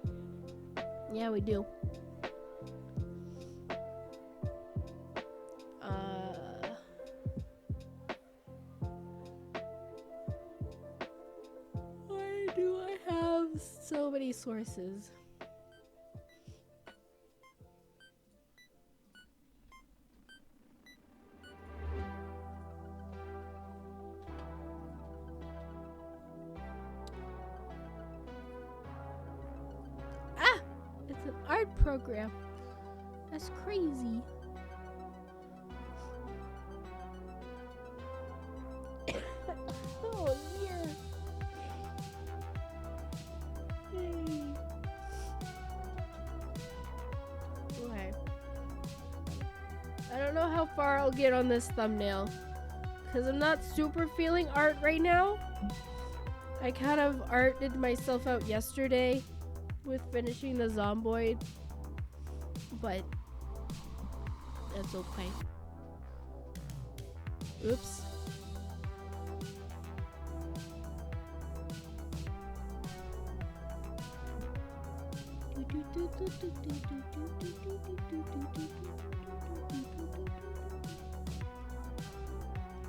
Yeah, we do. Why do I have so many sources? It's an art program. That's crazy. Oh, yeah. Okay. I don't know how far I'll get on this thumbnail. Because I'm not super feeling art right now. I kind of arted myself out yesterday with finishing the Zomboid, but that's okay. Oops.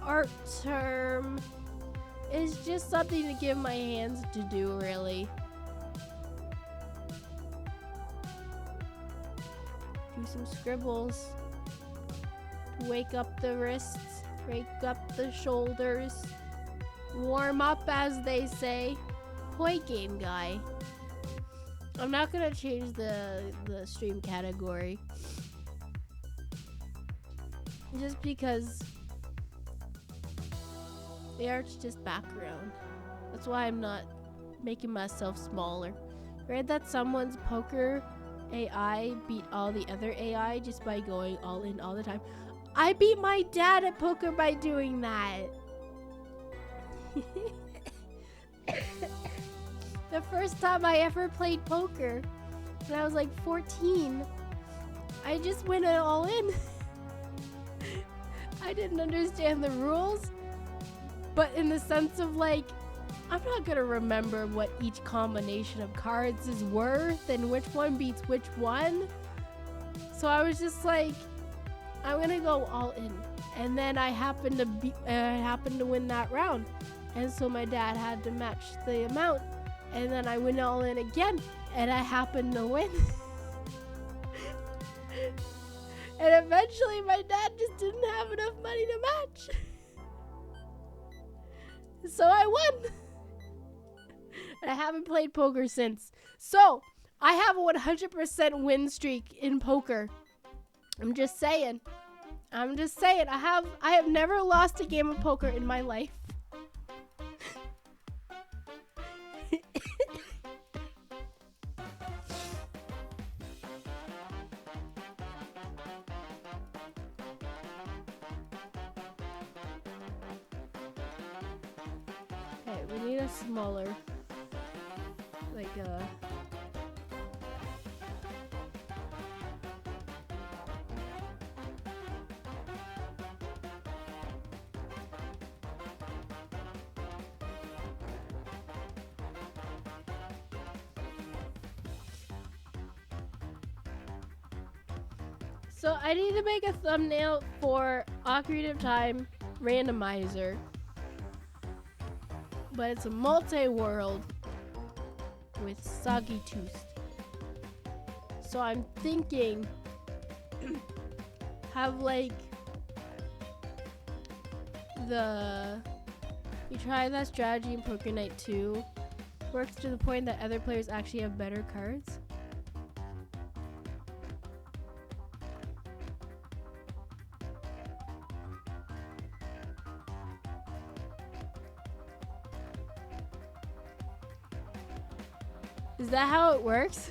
Art term is just something to give my hands to do, really. Do some scribbles. Wake up the wrists, wake up the shoulders. Warm up, as they say. Toy game guy. I'm not gonna change the stream category. Just because the art's just background. That's why I'm not making myself smaller. Read that someone's poker AI beat all the other AI just by going all in all the time. I beat my dad at poker by doing that. The first time I ever played poker, when I was like 14, I just went all in. I didn't understand the rules, but in the sense of like, I'm not gonna remember what each combination of cards is worth and which one beats which one. So I was just like, I'm gonna go all in. And then I happened to win that round. And so my dad had to match the amount. And then I went all in again, and I happened to win. And eventually my dad just didn't have enough money to match. So I won. And I haven't played poker since. So I have a 100% win streak in poker. I'm just saying. I have never lost a game of poker in my life. Okay, we need a smaller, like so I need to make a thumbnail for Ocarina of Time randomizer. But it's a multi-world with Soggy Tooth. So I'm thinking have like you try that strategy in Poker Night 2. Works to the point that other players actually have better cards. Is that how it works?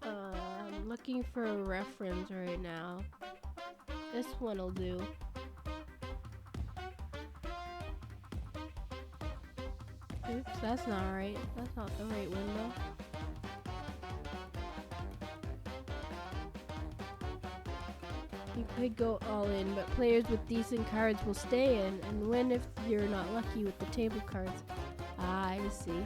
I'm looking for a reference right now. This one'll do. Oops, that's not right. That's not the right window. You could go all in, but players with decent cards will stay in and win if you're not lucky with the table cards. Ah, I see.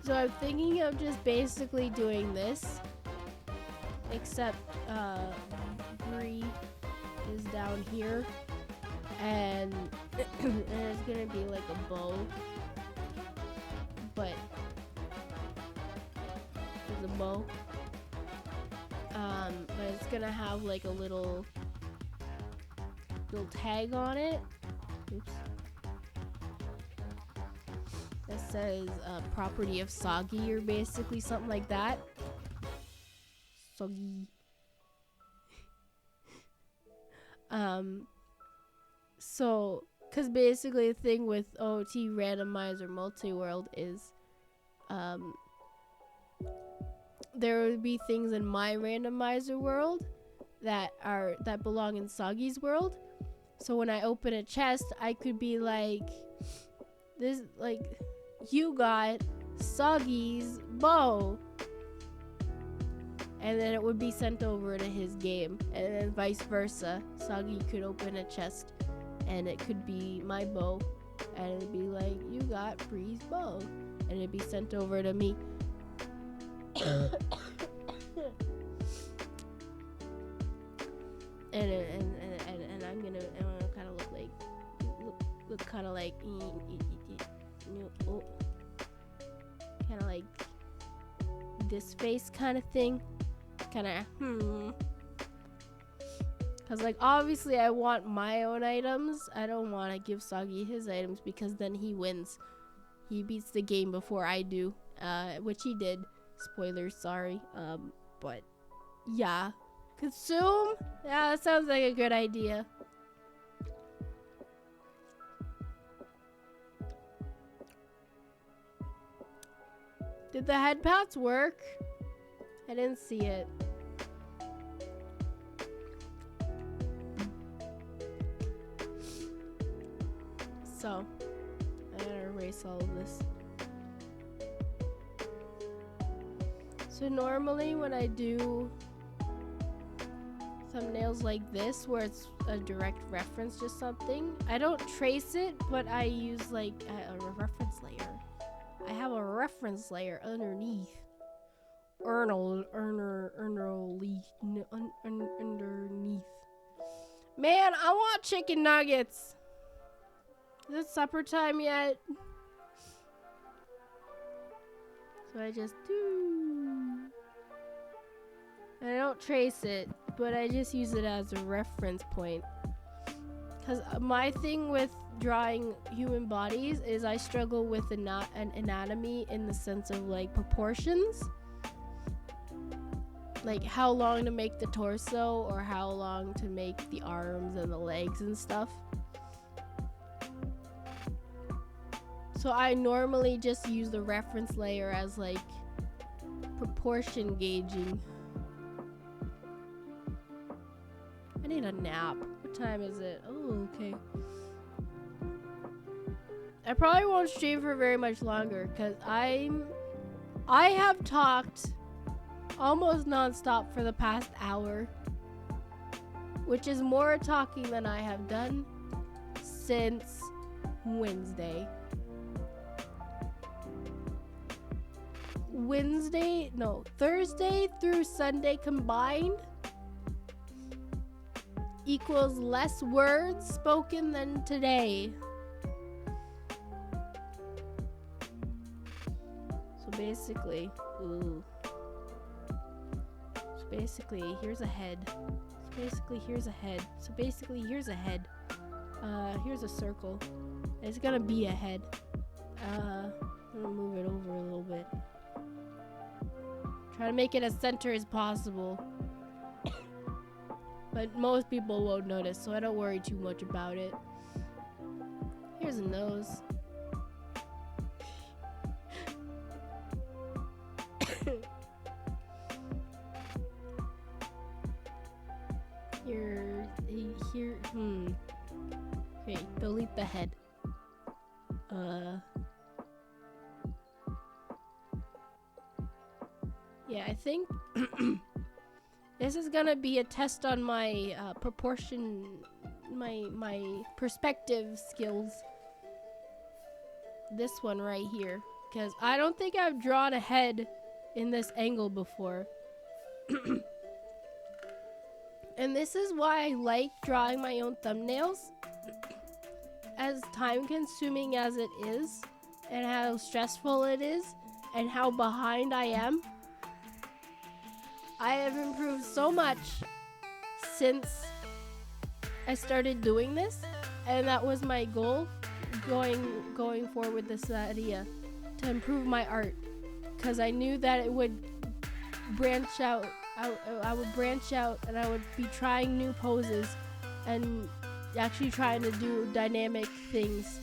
So I'm thinking of just basically doing this, except Bree is down here, and it's gonna be like a bow, but there's a bow, but it's gonna have like a little tag on it. Oops. That says property of Soggy or basically something like that. Soggy. So, cause basically the thing with OT randomizer multi-world is, there would be things in my randomizer world that belong in Soggy's world. So when I open a chest, I could be like, this, like, you got Soggy's bow, and then it would be sent over to his game, and then vice versa. Soggy could open a chest and it could be my bow, and it'd be like, you got Bree's bow, and it'd be sent over to me. and I'm gonna kind of look kind of like kind of like this face kind of thing, kind of because like obviously I want my own items. I don't want to give Soggy his items because then he wins. He beats the game before I do, which he did. Spoilers, sorry. But yeah, consume. Yeah, that sounds like a good idea. Did the head pats work? I didn't see it. So, I gotta erase all of this. So normally when I do thumbnails like this, where it's a direct reference to something, I don't trace it, but I use like a reference layer. I have a reference layer underneath. Underneath. Man, I want chicken nuggets. Is it supper time yet? So I just do. I don't trace it, but I just use it as a reference point. Because my thing with drawing human bodies is I struggle with an anatomy in the sense of like proportions. Like how long to make the torso or how long to make the arms and the legs and stuff. So I normally just use the reference layer as like proportion gauging. I need a nap. What time is it? Oh, okay. I probably won't stream for very much longer because I have talked almost non-stop for the past hour, which is more talking than I have done since Wednesday. Thursday through Sunday combined equals less words spoken than today. So basically, ooh. So basically, here's a head. So basically, here's a head. So basically, here's a head. Here's a circle. It's gonna be a head. I'm gonna move it over a little bit. Try to make it as center as possible. But most people won't notice, so I don't worry too much about it. Here's a nose. Here, Okay, delete the head. Yeah, I think this is gonna be a test on my my perspective skills. This one right here, because I don't think I've drawn a head in this angle before. And this is why I like drawing my own thumbnails. As time consuming as it is, and how stressful it is, and how behind I am, I have improved so much since I started doing this, and that was my goal going forward with this idea, to improve my art, because I knew that it would branch out. I would branch out, and I would be trying new poses and actually trying to do dynamic things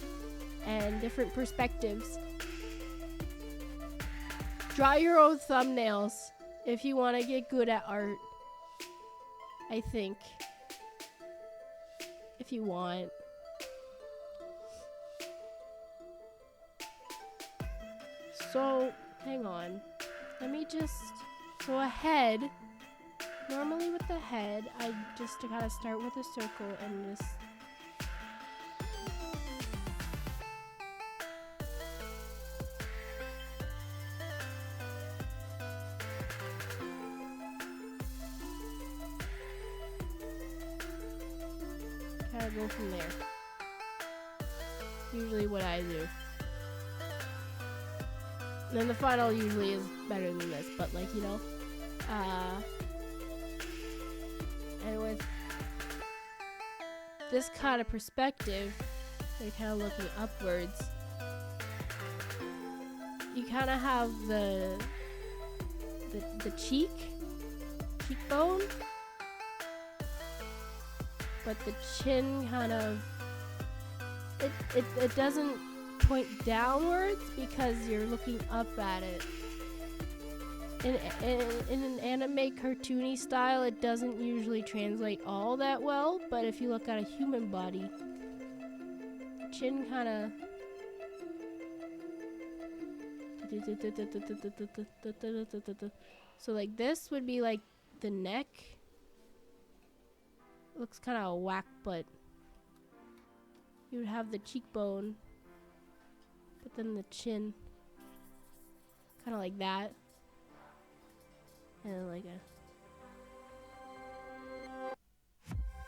and different perspectives. Draw your own thumbnails if you want to get good at art, I think. If you want. So, hang on. Let me just... So a head... Normally with the head, I just gotta start with a circle and just... Kinda go from there. Usually what I do. And then the final usually is better than this, but like, you know, and with this kind of perspective, they're kind of looking upwards. You kind of have the cheekbone, but the chin kind of it doesn't point downwards because you're looking up at it. In an anime cartoony style, it doesn't usually translate all that well, but if you look at a human body, chin kind of... So like this would be like the neck. Looks kind of whack, but you would have the cheekbone, but then the chin, kind of like that. And then like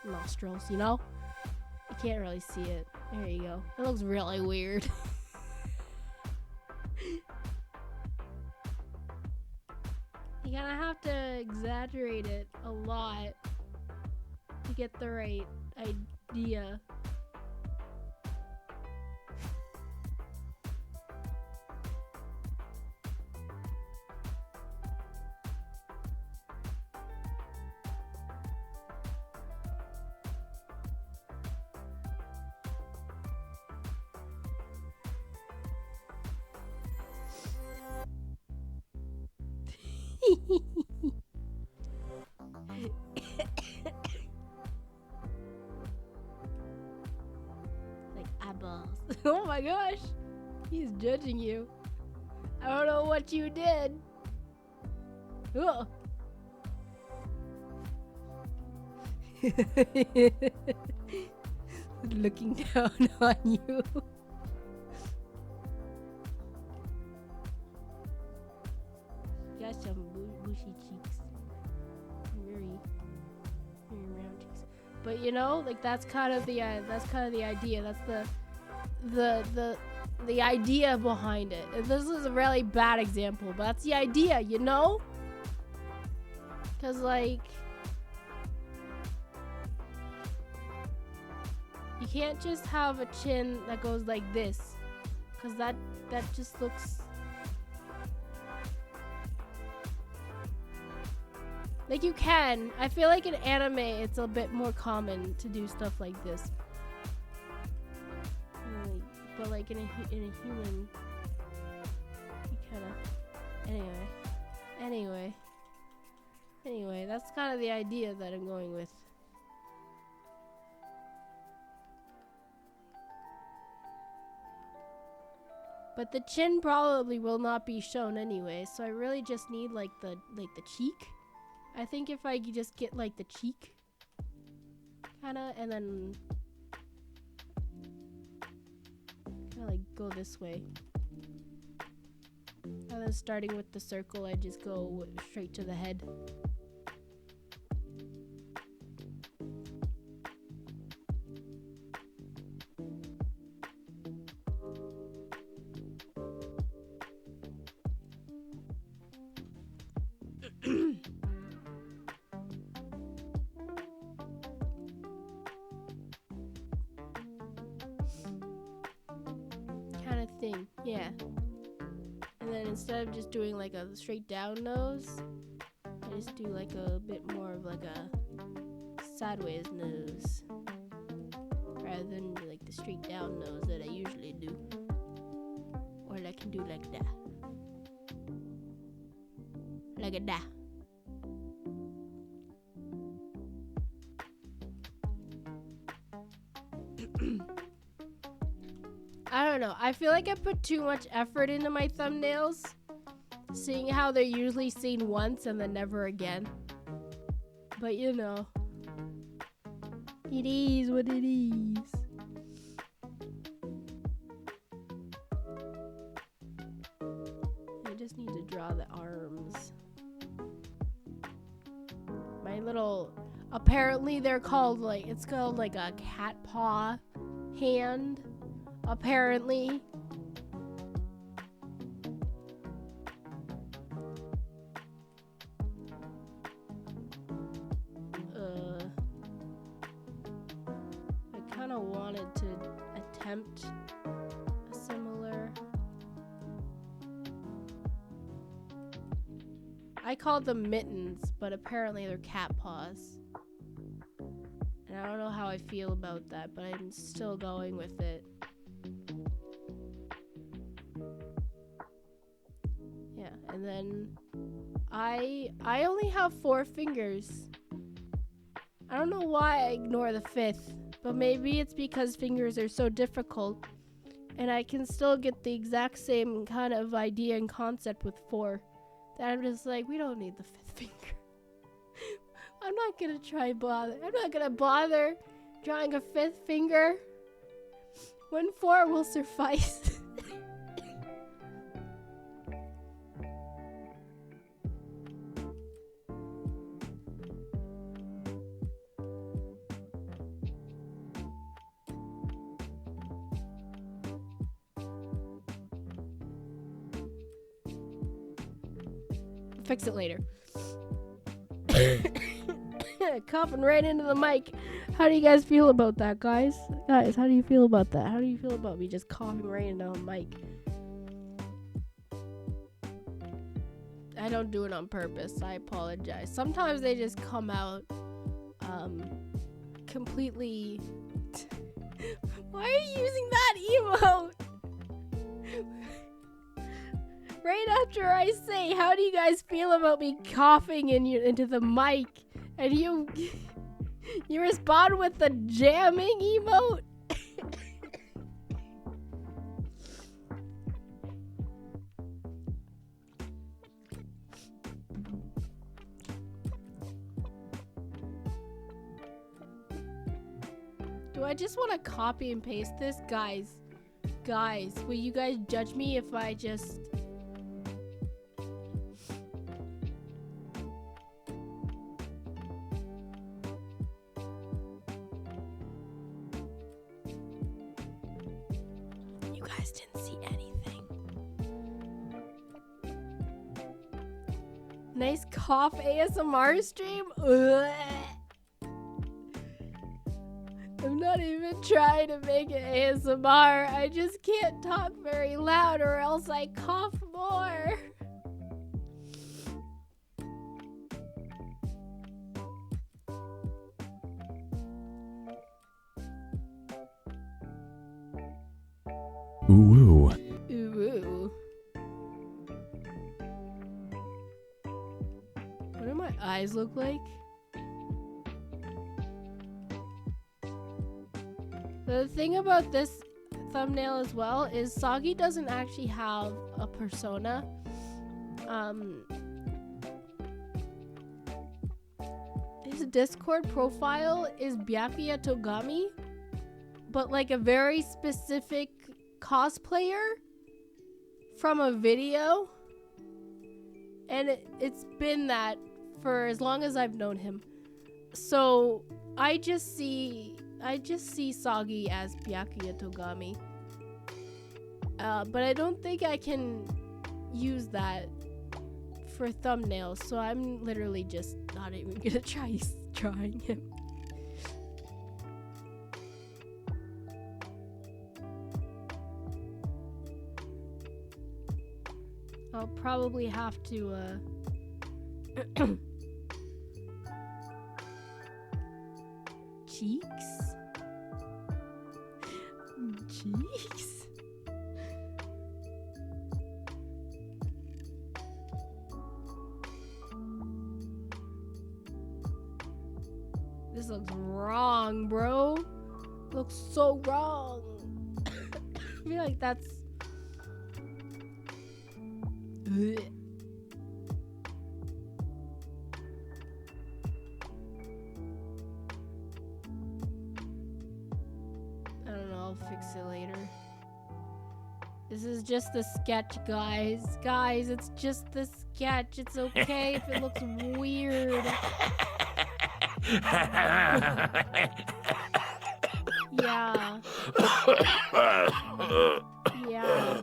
a nostrils, you know? You can't really see it. There you go. It looks really weird. You kind of have to exaggerate it a lot to get the right idea. Like eyeballs. Oh my gosh. He's judging you. I don't know what you did. Ugh. Looking down on you. Got some bushy cheeks. Very round cheeks. But you know, like that's kind of the idea. That's the idea behind it. And this is a really bad example, but that's the idea, you know? Cause like, you can't just have a chin that goes like this, cause that just looks like you can. I feel like in anime it's a bit more common to do stuff like this. But like in a human, you kind of anyway, that's kind of the idea that I'm going with. But the chin probably will not be shown anyway, so I really just need like the cheek. I think if I could just get like the cheek, kind of, and then kind of like go this way. And then starting with the circle, I just go straight to the head. Kind of thing, yeah. And then instead of just doing like a straight down nose, I just do like a bit more of like a sideways nose, rather than like the straight down nose that I usually do. Or I can do like that. Like that. I don't know. I feel like I put too much effort into my thumbnails, seeing how they're usually seen once and then never again. But you know, it is what it is. I just need to draw the arms. My little, apparently they're called like, it's called like a cat paw hand. Apparently. I kind of wanted to attempt a similar. I called them mittens, but apparently they're cat paws. And I don't know how I feel about that, but I'm still going with it. Yeah, and then I only have 4 fingers. I don't know why I ignore the 5th, but maybe it's because fingers are so difficult and I can still get the exact same kind of idea and concept with 4 that I'm just like, we don't need the 5th finger. I'm not gonna try bother. I'm not gonna bother drawing a 5th finger when 4 will suffice. Fix it later. Coughing right into the mic. How do you guys feel about that, guys? Guys, how do you feel about that? How do you feel about me just coughing right into the mic? I don't do it on purpose. I apologize. Sometimes they just come out completely. Why are you using that emote? Right after I say, how do you guys feel about me coughing into the mic? And you respond with the jamming emote? Do I just want to copy and paste this? Guys, will you guys judge me if I just... You guys guys didn't see anything. Nice cough ASMR stream. Ugh. I'm not even trying to make it ASMR. I just can't talk very loud or else I cough more. Ooh. Ooh. What do my eyes look like? The thing about this thumbnail as well is Soggy doesn't actually have a persona. His Discord profile is Byakuya Togami, but like a very specific cosplayer from a video, and it's been that for as long as I've known him. So I just see Soggy as Byakuya Togami, but I don't think I can use that for thumbnails, so I'm literally just not even gonna trying him. I'll probably have to cheeks? Cheeks? This looks wrong, bro. Looks so wrong. I feel like that's... Ugh. I don't know, I'll fix it later. This is just the sketch, guys. Guys, it's just the sketch. It's okay if it looks weird. Yeah. Yeah. Yeah.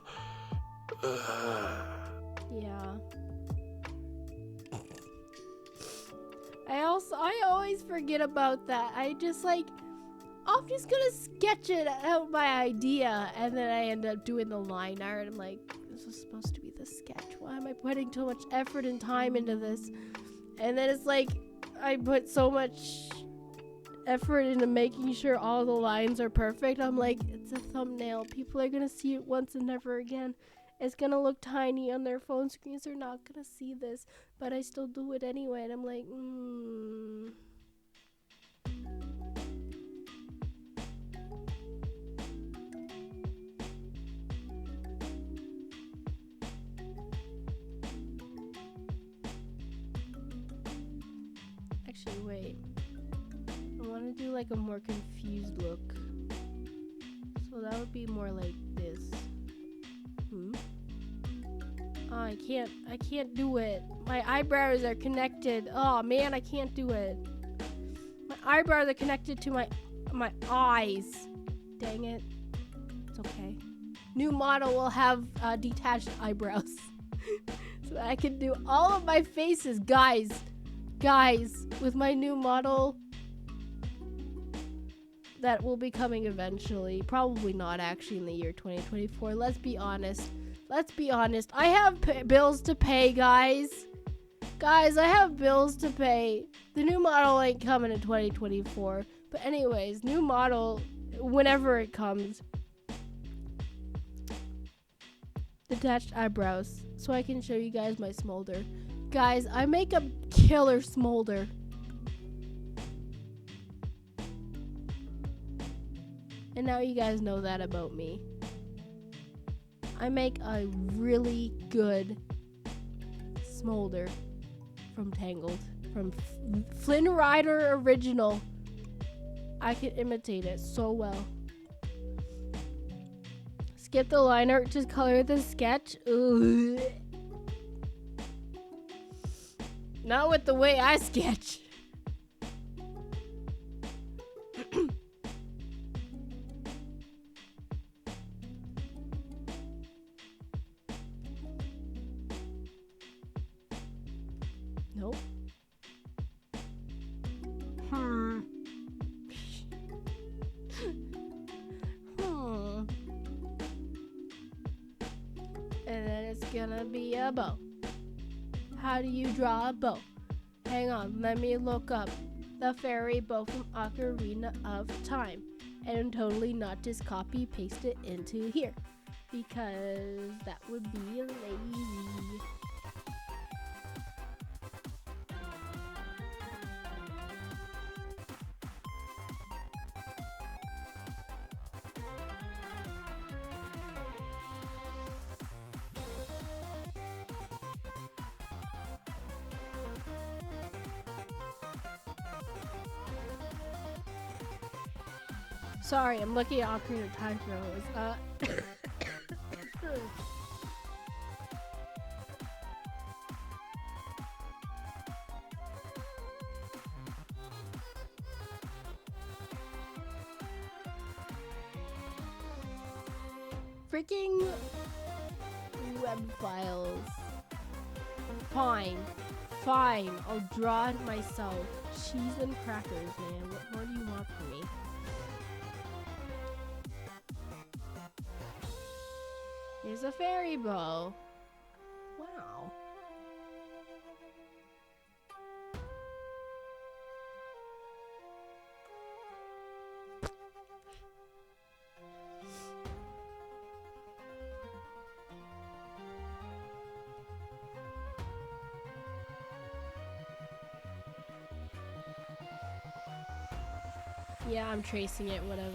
I always forget about that. I'm just gonna sketch it out my idea, and then I end up doing the line art. I'm like, this was supposed to be the sketch. Why am I putting so much effort and time into this? And then it's like, I put so much effort into making sure all the lines are perfect. I'm like, it's a thumbnail. People are gonna see it once and never again. It's gonna look tiny on their phone screens. They're not gonna see this, but I still do it anyway. And I'm like, Actually, wait. I want to do like a more confused look. So that would be more like this. Oh, I can't do it. My eyebrows are connected. Oh man, I can't do it. My eyebrows are connected to my eyes. Dang it. It's okay. New model will have detached eyebrows. So I can do all of my faces, guys. Guys, with my new model that will be coming eventually. Probably not actually in the year 2024. Let's be honest. Let's be honest. I have bills to pay, guys. Guys, I have bills to pay. The new model ain't coming in 2024. But anyways, new model, whenever it comes. Detached eyebrows. So I can show you guys my smolder. Guys, I make a killer smolder. And now you guys know that about me. I make a really good smolder from Tangled. From Flynn Rider Original. I can imitate it so well. Skip the line art, just color the sketch. Ugh. Not with the way I sketch. Nope. Hmm. And then it's gonna be a bow. How do you draw a bow? Hang on, let me look up the fairy bow from Ocarina of Time and totally not just copy paste it into here because that would be lazy. Sorry, I'm looking at Ocarina of Time photos. Freaking web files. Fine. Fine. I'll draw it myself. Cheese and crackers, man. What more do you want from me? Here's a fairy bow. Wow. Yeah, I'm tracing it, whatever.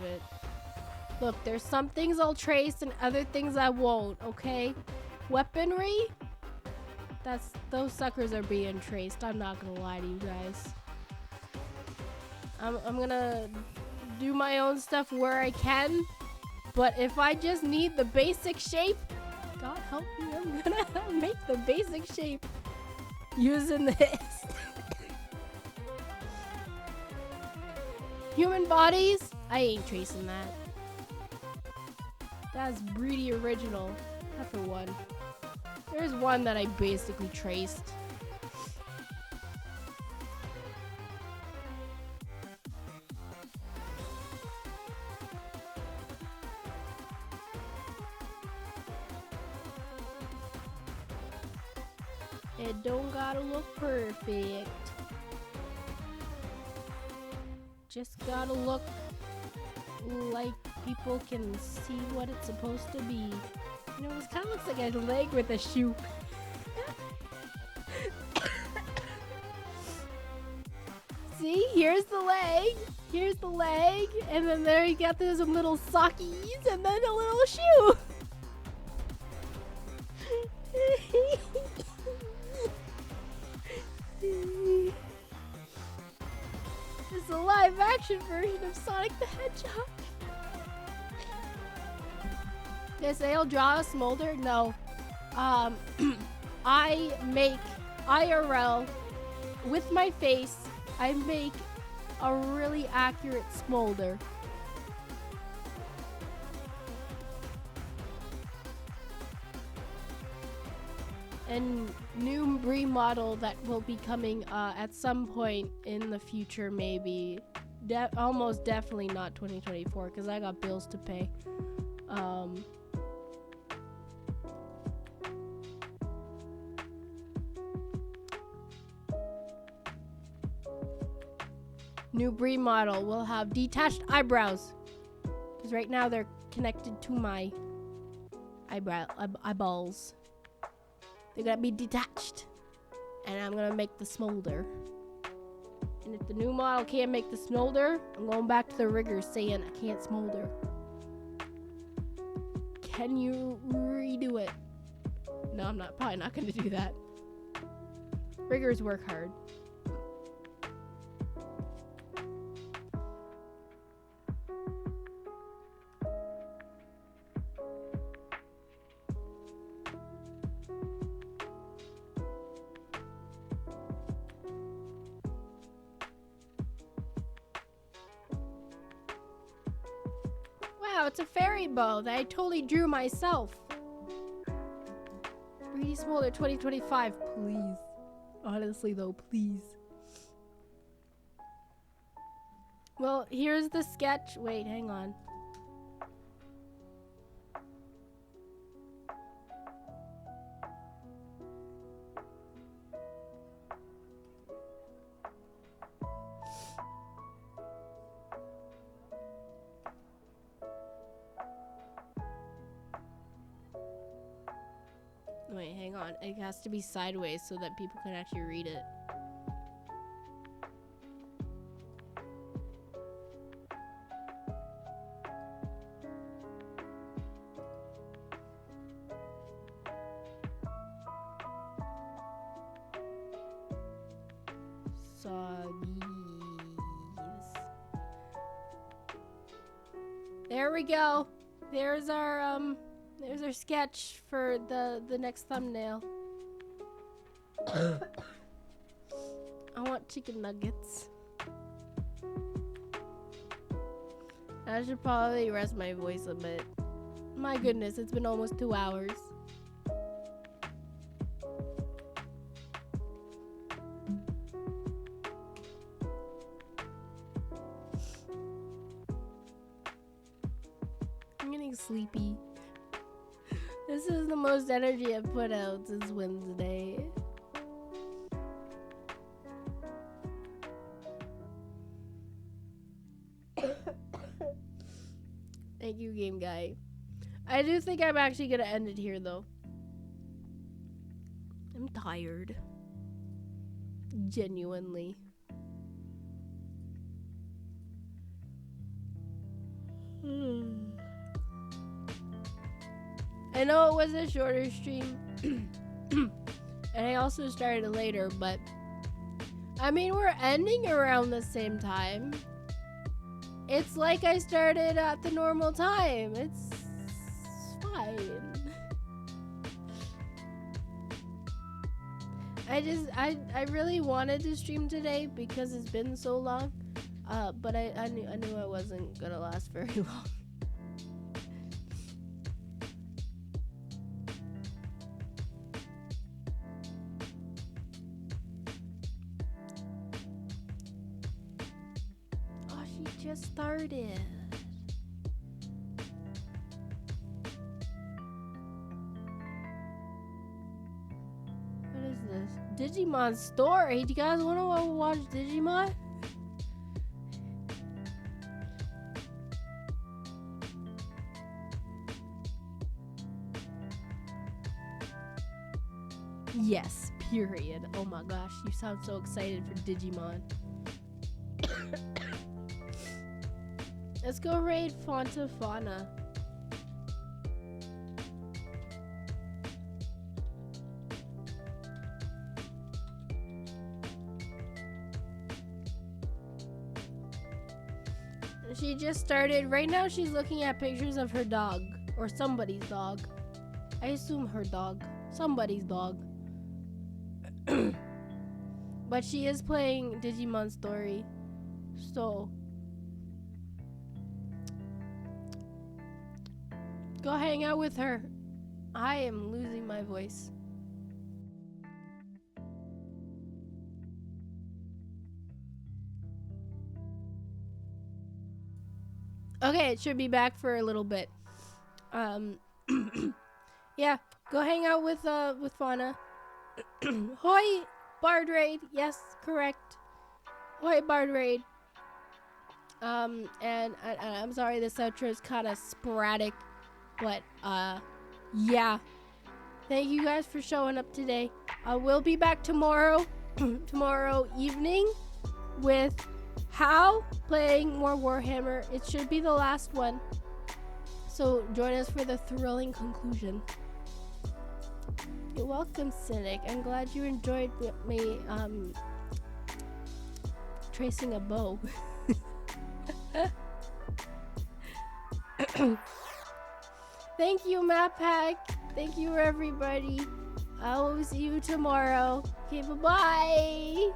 Look, there's some things I'll trace and other things I won't, okay? Weaponry? Those suckers are being traced. I'm not gonna lie to you guys. I'm gonna do my own stuff where I can, but if I just need the basic shape, God help me, I'm gonna make the basic shape using this. Human bodies? I ain't tracing that. That's pretty original. Not for one. There's one that I basically traced. It don't gotta look perfect. Just gotta look like people can see what it's supposed to be. You know, this kind of looks like a leg with a shoe. See, here's the leg. Here's the leg. And then there you got those little sockies and then a little shoe. It's a live action version of Sonic the Hedgehog. Did I say I'll draw a smolder? No. I make IRL with my face. I make a really accurate smolder. And new Brie model that will be coming at some point in the future, maybe. Almost definitely not 2024 because I got bills to pay. New Brie model will have detached eyebrows because right now they're connected to my eyeballs. They're gonna be detached, and I'm gonna make the smolder. And if the new model can't make the smolder, I'm going back to the riggers saying I can't smolder. Can you redo it? No, I'm probably not gonna do that. Riggers work hard. Wow, it's a fairy bow that I totally drew myself. 3D Smolder 2025, please. Honestly, though, please. Well, here's the sketch. Wait, hang on. Wait, hang on. It has to be sideways so that people can actually read it. There we go. There's our sketch for the next thumbnail. I want chicken nuggets. I should probably rest my voice a bit. My goodness, it's been almost 2 hours. I'm getting sleepy. This is the most energy I've put out since Wednesday. Thank you, game guy. I do think I'm actually gonna end it here, though. I'm tired. Genuinely. I know it was a shorter stream. And I also started later, but I mean, we're ending around the same time. It's like I started at the normal time. It's fine. I really wanted to stream today because it's been so long. But I knew I wasn't gonna last very long. Oh, she just started. What is this? Digimon story? Do you guys want to watch Digimon? Yes, period. Oh my gosh, you sound so excited for Digimon. Let's go raid Fonta Fauna. She just started. Right now she's looking at pictures of her dog. Or somebody's dog. I assume her dog. Somebody's dog. But she is playing Digimon Story. So go hang out with her. I am losing my voice. Okay, it should be back for a little bit. Yeah, go hang out with Fauna. Hoi, Bard Raid. Yes, correct. Hoi, Bard Raid. And I'm sorry this outro is kind of sporadic, but yeah. Thank you guys for showing up today. I will be back tomorrow, tomorrow evening, with How playing more Warhammer. It should be the last one, so join us for the thrilling conclusion. You're welcome, Cynic. I'm glad you enjoyed me tracing a bow. Thank you, Map Hack. Thank you, everybody. I will see you tomorrow. Okay, bye-bye.